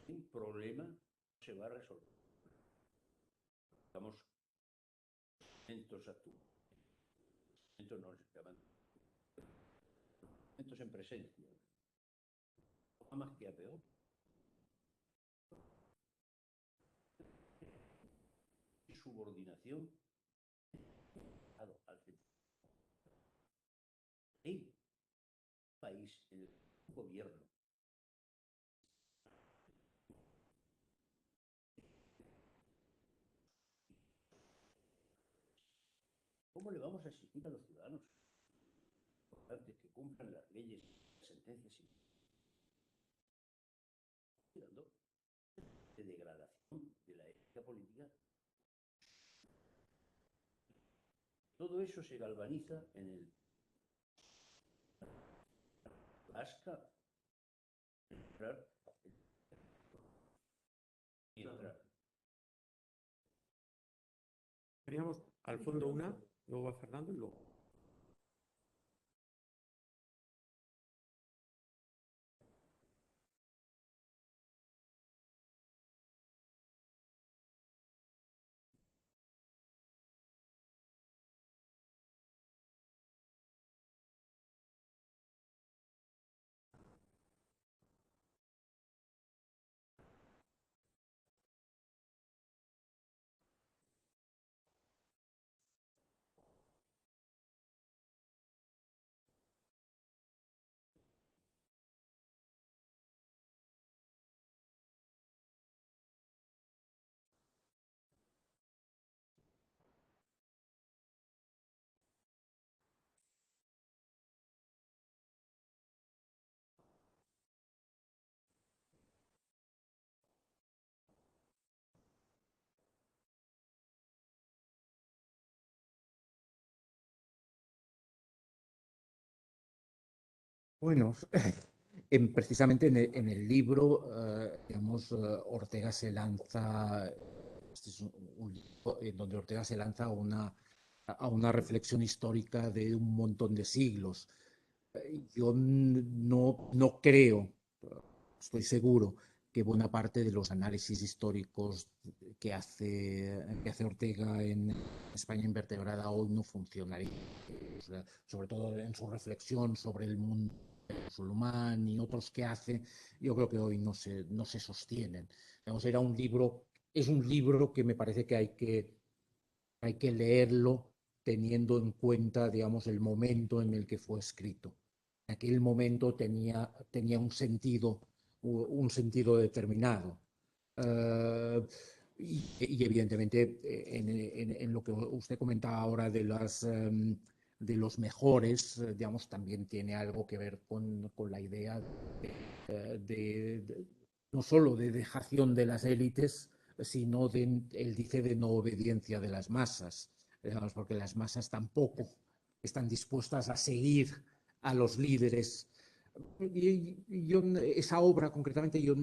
Un problema se va a resolver. Estamos momentos actuales. Momentos no se llaman. Momentos en presencia. a más que a peor. Subordinación al país, en el gobierno. ¿Cómo le vamos a exigir a los ciudadanos que cumplan las leyes, las sentencias de degradación de la ética política? Todo eso se galvaniza en el Asca entrar. Teníamos al fondo una, luego va Fernando y luego. Bueno, precisamente en el libro, digamos, Ortega se lanza, este es un libro en donde Ortega se lanza a una reflexión histórica de un montón de siglos. Yo no creo, estoy seguro, que buena parte de los análisis históricos que hace Ortega en España invertebrada hoy no funcionaría. O sea, sobre todo en su reflexión sobre el mundo musulmán y otros que hace, yo creo que hoy no se sostienen. Digamos, es un libro que me parece que hay que leerlo teniendo en cuenta, digamos, el momento en el que fue escrito. En aquel momento tenía un sentido determinado. Y evidentemente en lo que usted comentaba ahora de los mejores, digamos, también tiene algo que ver con la idea no solo de dejación de las élites, sino él dice de no obediencia de las masas, digamos, porque las masas tampoco están dispuestas a seguir a los líderes. Y yo, esa obra concretamente, yo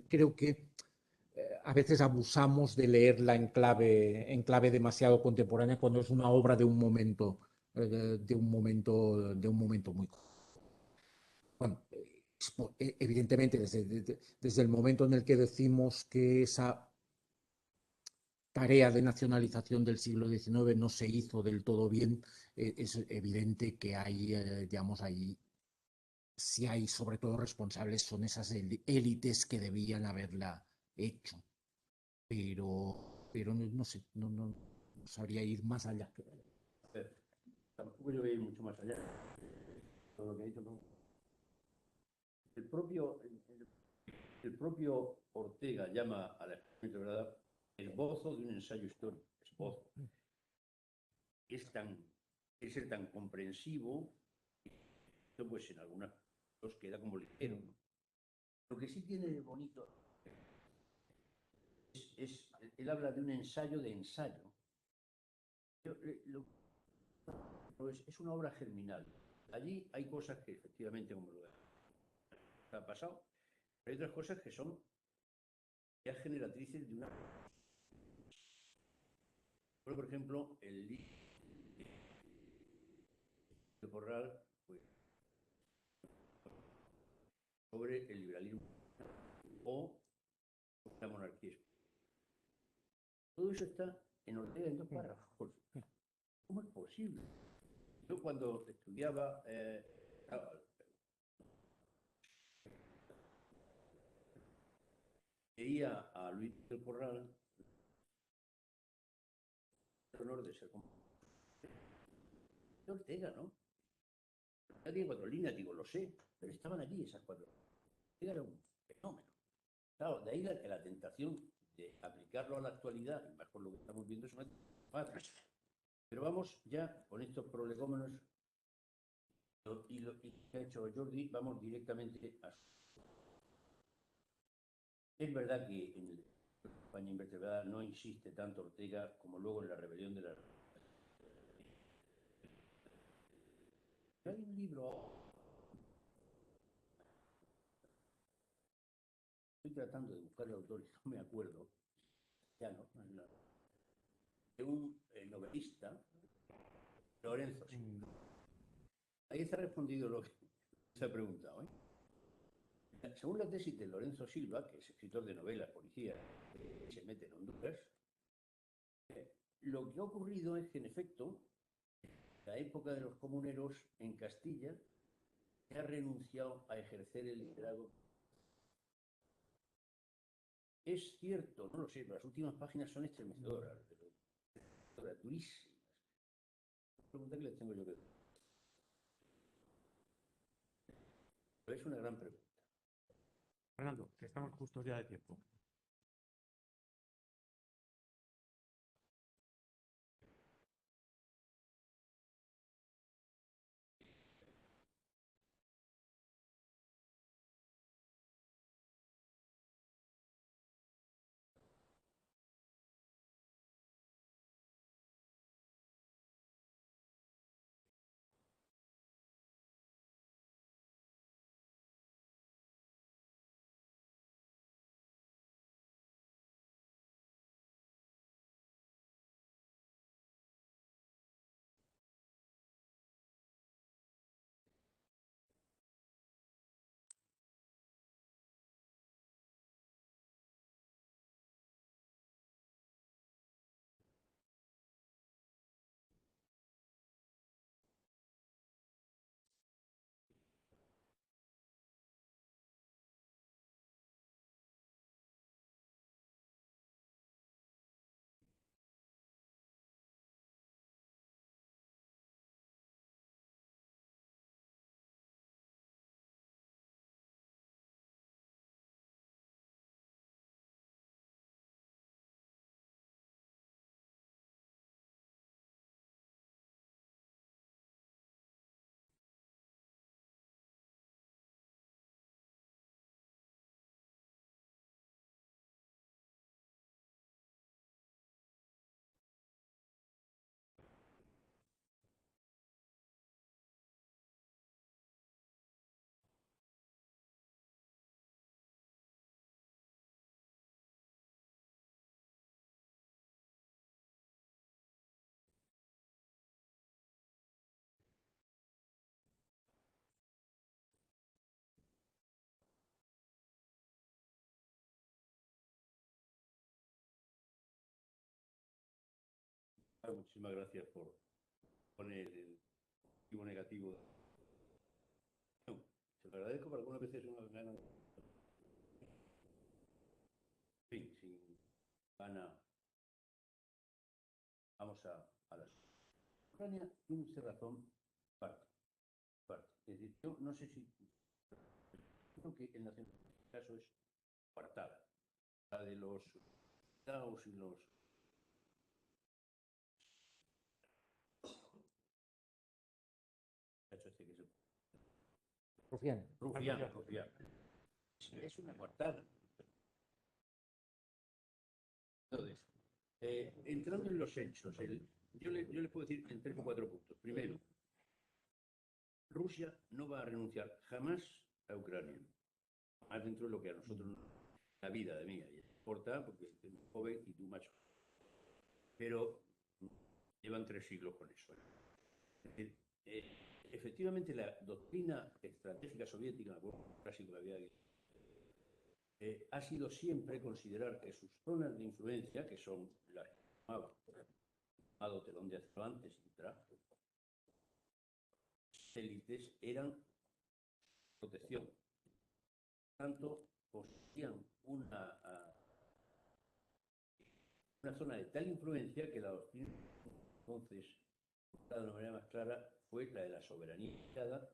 creo que a veces abusamos de leerla en clave demasiado contemporánea cuando es una obra de un momento muy bueno, evidentemente desde el momento en el que decimos que esa tarea de nacionalización del siglo XIX no se hizo del todo bien, es evidente que hay, digamos, si hay sobre todo responsables son esas élites que debían haberla hecho, pero no sé, no sabría ir más allá. Tampoco yo voy a ir mucho más allá. Todo lo que ha dicho, no. El propio Ortega llama a la verdad esbozo de un ensayo histórico. Esbozo. Es ser tan comprensivo, pues en algunas cosas queda como ligero, ¿no? Lo que sí tiene de bonito él habla de un ensayo de ensayo. Es una obra germinal. Allí hay cosas que efectivamente, como lo ha pasado, pero hay otras cosas que son ya generatrices de una. Por ejemplo, el libro de Corral, pues, sobre el liberalismo o la monarquía. Todo eso está en Ortega en 2 párrafos. ¿Cómo es posible? Yo cuando estudiaba Veía a Luis del Corral el honor de ser de Ortega, ¿no? Ya tiene 4 líneas, digo, lo sé, pero estaban allí esas 4. Ortega era un fenómeno. Claro, de ahí la tentación de aplicarlo a la actualidad, y más por lo que estamos viendo, es una fácil. Pero vamos ya con estos prolegómenos y lo que ha hecho Jordi, vamos directamente a... Es verdad que en España invertebrada no insiste tanto Ortega como luego en la rebelión de la... Hay un libro, estoy tratando de buscar el autor y no me acuerdo, ya no, de un novelista, Lorenzo Silva. Ahí está respondido lo que se ha preguntado. Según la tesis de Lorenzo Silva, que es escritor de novelas, policía, que se mete en Honduras, lo que ha ocurrido es que, en efecto, en la época de los comuneros en Castilla, se ha renunciado a ejercer el liderazgo. Es cierto, no lo sé, las últimas páginas son estremecedoras, pero durísimas. Pregunta que le tengo yo que hacer. Pero es una gran pregunta. Fernando, que estamos justos ya de tiempo. Muchísimas gracias por poner el motivo negativo. No, se lo agradezco, pero algunas veces una gana. En fin, sin gana. Vamos a la... Ucrania tiene usted razón, parte. Es decir, yo no sé si... Creo que el nacionalismo en este caso es coartada. La de los Daos y los... Rufián. Rufián. Es una coartada. Entonces, entrando en los hechos, yo le puedo decir en 3 o 4 puntos. Primero, Rusia no va a renunciar jamás a Ucrania, más dentro de lo que a nosotros la vida de mí importa, porque es joven y tú macho. Pero llevan 3 siglos con eso. Es decir, efectivamente la doctrina estratégica soviética, el clásico de la vida, ha sido siempre considerar que sus zonas de influencia, que son las que llamaban llamado telón de acero antes, élites, eran protección. Tanto poseían una zona de tal influencia que la doctrina entonces, de una manera más clara, fue la de la soberanía dada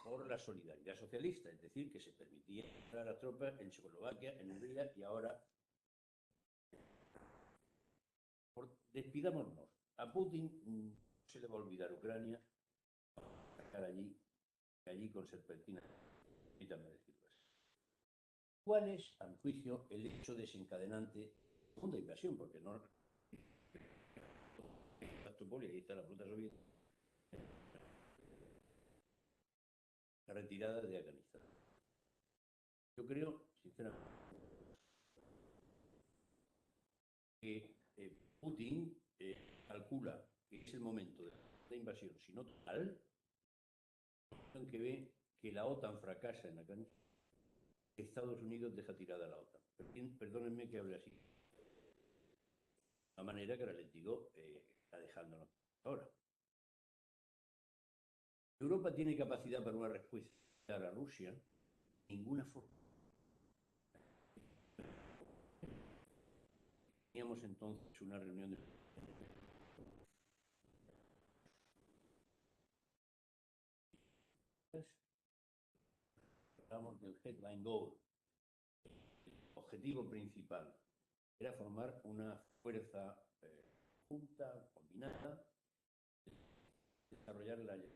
por la solidaridad socialista, es decir, que se permitía entrar a tropas en Checoslovaquia, en Hungría y ahora. Despidámonos. A Putin se le va a olvidar Ucrania, sacar allí con serpentina. Permítame decirlo así. ¿Cuál es, a mi juicio, el hecho desencadenante de la segunda invasión? Porque no. Ahí está la flota soviética. La retirada de Afganistán. Yo creo, sinceramente, que Putin calcula que es el momento de la invasión, si no total, en que ve que la OTAN fracasa en Afganistán, Estados Unidos deja tirada a la OTAN. Perdónenme que hable así. De una manera que ahora les digo, está dejándonos ahora. Europa tiene capacidad para una respuesta a Rusia, ninguna forma. Teníamos entonces una reunión de. Hablamos del headline goal. El objetivo principal era formar una fuerza junta, combinada, desarrollar la ley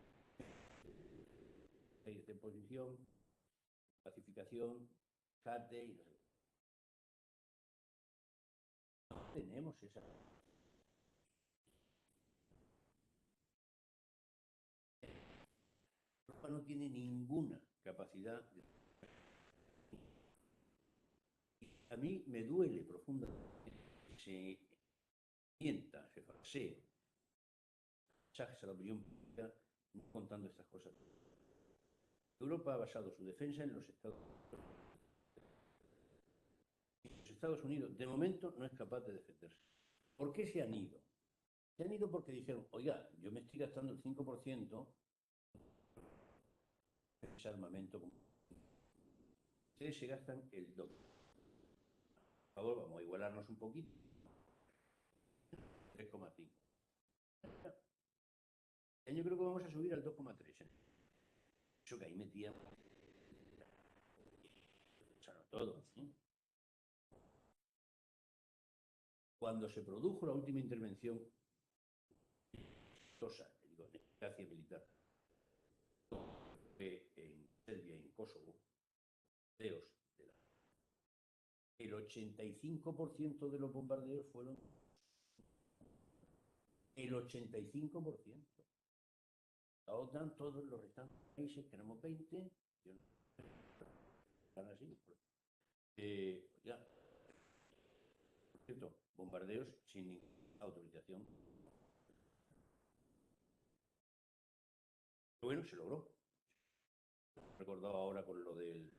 de posición, pacificación, jate y no tenemos esa. Europa no tiene ninguna capacidad de. A mí me duele profundamente que se mienta, se falsee mensajes a la opinión pública contando estas cosas. Europa ha basado su defensa en los Estados Unidos. Los Estados Unidos, de momento, no es capaz de defenderse. ¿Por qué se han ido? Se han ido porque dijeron, oiga, yo me estoy gastando el 5% de ese armamento. Ustedes se gastan el doble. Por favor, vamos a igualarnos un poquito. 3,5. Yo creo que vamos a subir al 2,3. Eso que ahí metía. Todo. Cuando se produjo la última intervención en eficacia militar en Serbia y en Kosovo, el 85% de los bombardeos fueron. El 85%. La OTAN, todos los restantes países, que éramos 20, están así. Ya, por cierto, bombardeos sin autorización. Pero bueno, se logró. Recordado ahora con lo del.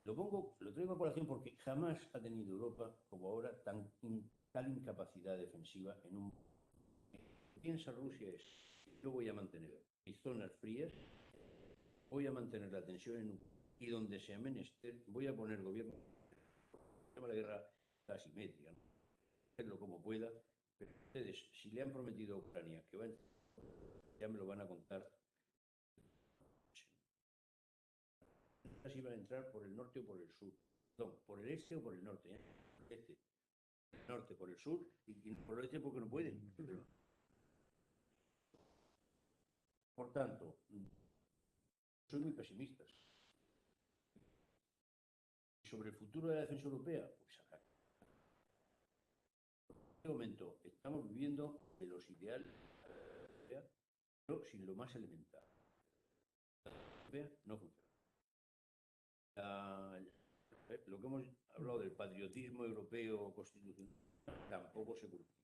Lo traigo a colación porque jamás ha tenido Europa, como ahora, tal incapacidad defensiva en un. Piensa Rusia es, yo voy a mantener mis zonas frías, voy a mantener la tensión y donde sea menester, voy a poner gobierno. La guerra asimétrica, ¿no? Hacerlo como pueda, pero ustedes, si le han prometido a Ucrania que van, ya me lo van a contar. Si van a entrar por el norte o por el sur, no, por el este o por el norte, por el norte por el sur y por el este porque no pueden. Por tanto, soy muy pesimista. Sobre el futuro de la defensa europea, pues acá. En este momento estamos viviendo de los ideales pero sin lo más elemental. La europea no funciona. Lo que hemos hablado del patriotismo europeo constitucional tampoco se cumple.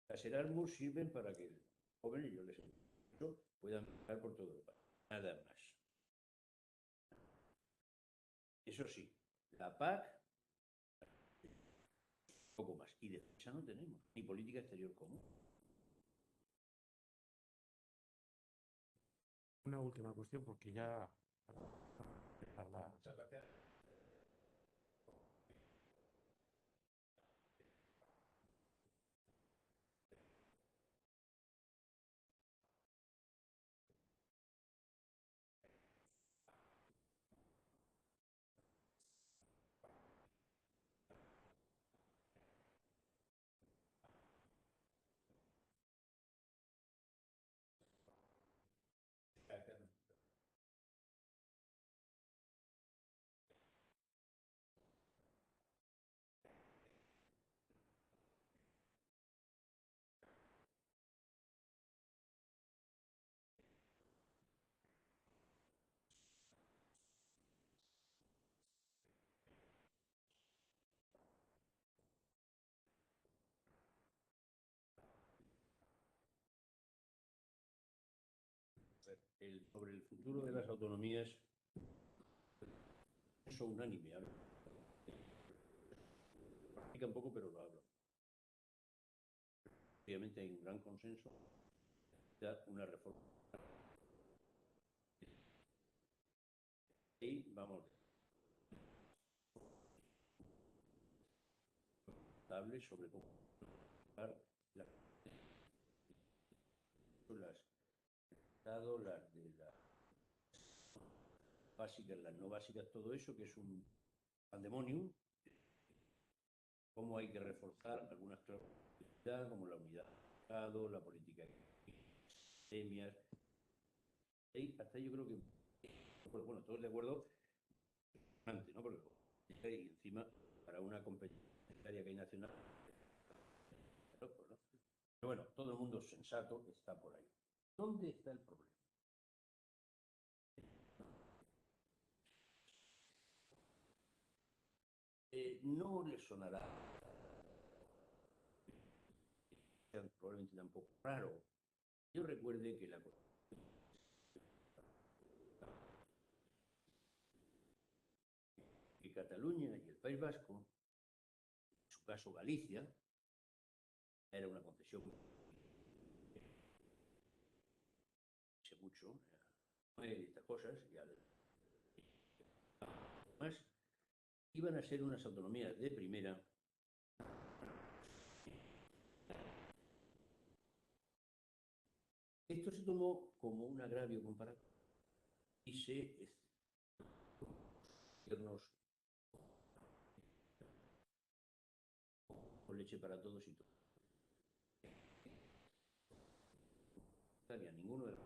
Las Erasmus sirven para que los jóvenes, yo les digo, puedan viajar por toda Europa. Nada más. Eso sí, la PAC, poco más. Y defensa no tenemos, ni política exterior común. Una última cuestión, porque ya Muchas gracias. Sobre el futuro de las autonomías, es unánime. Practica un poco, pero lo hablo. Obviamente hay un gran consenso de una reforma. Y vamos, sobre cómo las de las básicas, las no básicas, todo eso, que es un pandemonium, cómo hay que reforzar algunas cosas, como la unidad de mercado, la política de epidemias. Hasta yo creo que, bueno, todos de acuerdo, antes, ¿no? Porque y encima, para una competencia que hay nacional, ¿no? Pero bueno, todo el mundo sensato está por ahí. ¿Dónde está el problema? No le sonará, probablemente tampoco raro. Yo recuerde que Cataluña y el País Vasco, en su caso Galicia, era una concesión hace mucho, estas cosas, y además iban a ser unas autonomías de primera. Esto se tomó como un agravio comparativo y se gobiernos con leche para todos y todo. Ninguno de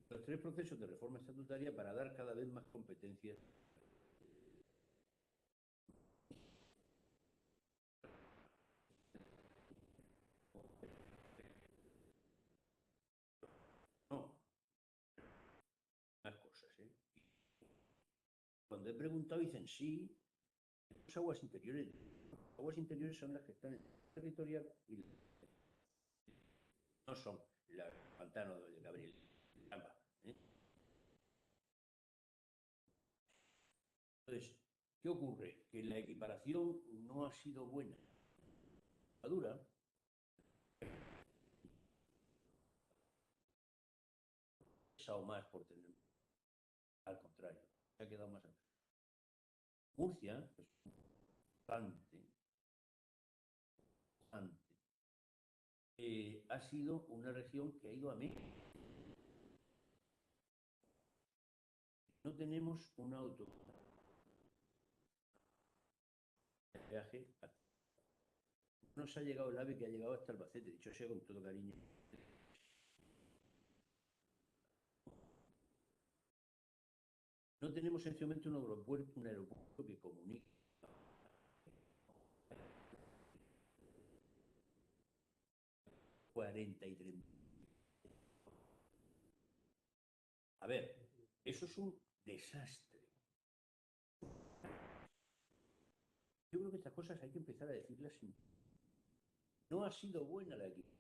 los tres procesos de reforma estatutaria para dar cada vez más competencias. No, más cosas, ¿eh? Cuando he preguntado dicen sí, las aguas interiores. Las aguas interiores son las que están en el territorial y no son el pantano de Gabriel. ¿Eh? Entonces, ¿qué ocurre? Que la equiparación no ha sido buena. La dura. O más por tener. Al contrario, se ha quedado más atrás. Murcia es bastante, ha sido una región que ha ido a México. No tenemos un auto de viaje. No se ha llegado el AVE que ha llegado hasta Albacete, dicho sea con todo cariño. No tenemos en este momento un aeropuerto que comunique. A ver, eso es un desastre. Yo creo que estas cosas hay que empezar a decirlas sin. No ha sido buena la equipa.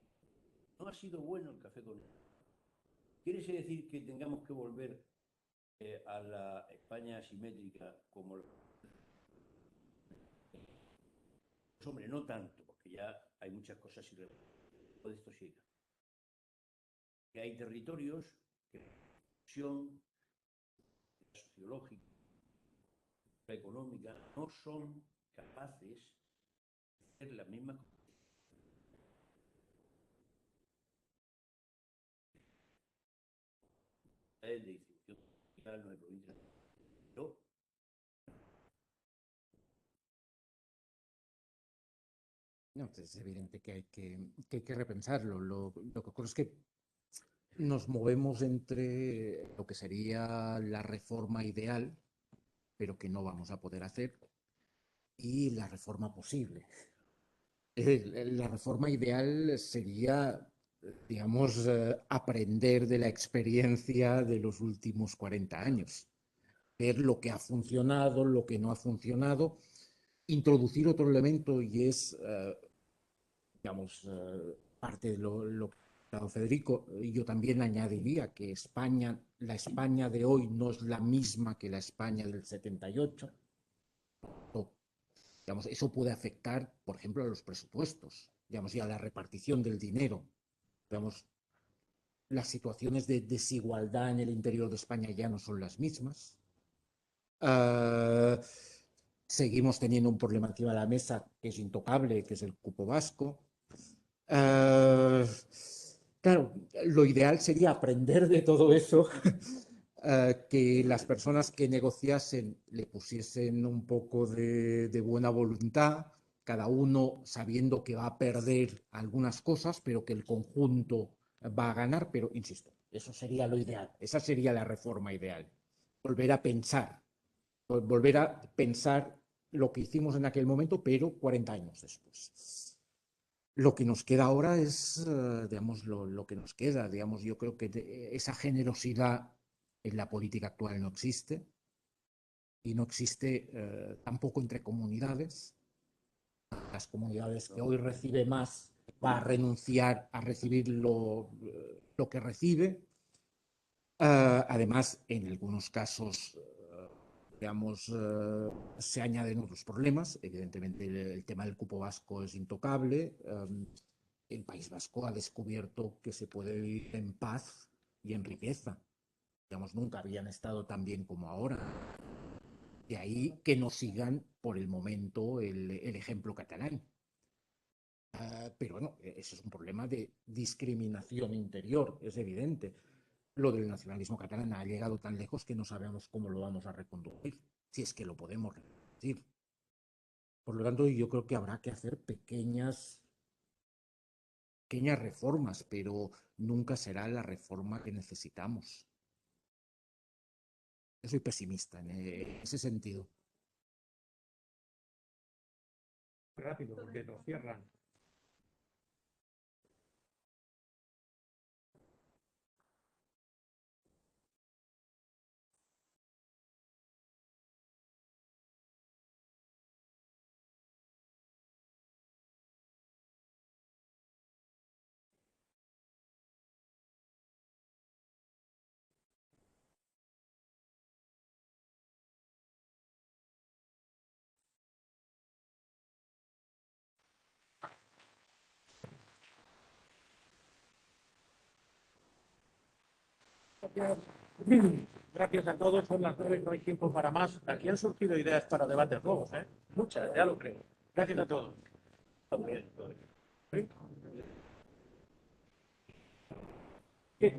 No ha sido bueno el café con. ¿Quiere decir que tengamos que volver a la España asimétrica como. Pues hombre, no tanto, porque ya hay muchas cosas irrelevantes. Todo esto sigue. Que hay territorios que sociológica, económica, no son capaces de hacer la misma de distribución social en la provincia. Pero No, es evidente que hay que repensarlo. Lo que ocurre es que nos movemos entre lo que sería la reforma ideal, pero que no vamos a poder hacer, y la reforma posible. La reforma ideal sería, digamos, aprender de la experiencia de los últimos 40 años, ver lo que ha funcionado, lo que no ha funcionado, introducir otro elemento y es, digamos, parte de lo que ha dado Federico. Yo también añadiría que España, la España de hoy no es la misma que la España del 78. Digamos, eso puede afectar, por ejemplo, a los presupuestos, digamos, y a la repartición del dinero. Digamos, las situaciones de desigualdad en el interior de España ya no son las mismas. Seguimos teniendo un problema encima de la mesa que es intocable, que es el cupo vasco. Claro, lo ideal sería aprender de todo eso, que las personas que negociasen le pusiesen un poco de buena voluntad, cada uno sabiendo que va a perder algunas cosas, pero que el conjunto va a ganar. Pero, insisto, eso sería lo ideal, esa sería la reforma ideal. Volver a pensar lo que hicimos en aquel momento, pero 40 años después. Lo que nos queda ahora es, digamos, lo que nos queda. Digamos, yo creo que esa generosidad en la política actual no existe, y no existe tampoco entre comunidades. Las comunidades que hoy recibe más va a renunciar a recibir lo que recibe. Además, en algunos casos, digamos, se añaden otros problemas. Evidentemente, el tema del cupo vasco es intocable. El País Vasco ha descubierto que se puede vivir en paz y en riqueza. Digamos, nunca habían estado tan bien como ahora. De ahí que no sigan por el momento el ejemplo catalán. Pero bueno, eso es un problema de discriminación interior, es evidente. Lo del nacionalismo catalán ha llegado tan lejos que no sabemos cómo lo vamos a reconducir, si es que lo podemos reconducir. Por lo tanto, yo creo que habrá que hacer pequeñas reformas, pero nunca será la reforma que necesitamos. Yo soy pesimista en ese sentido. Rápido, porque nos cierran. Gracias a todos, son las 9, no hay tiempo para más. Aquí han surgido ideas para debates nuevos, ¿eh? Muchas, ya lo creo. Gracias a todos. Todo bien, todo bien. ¿Sí?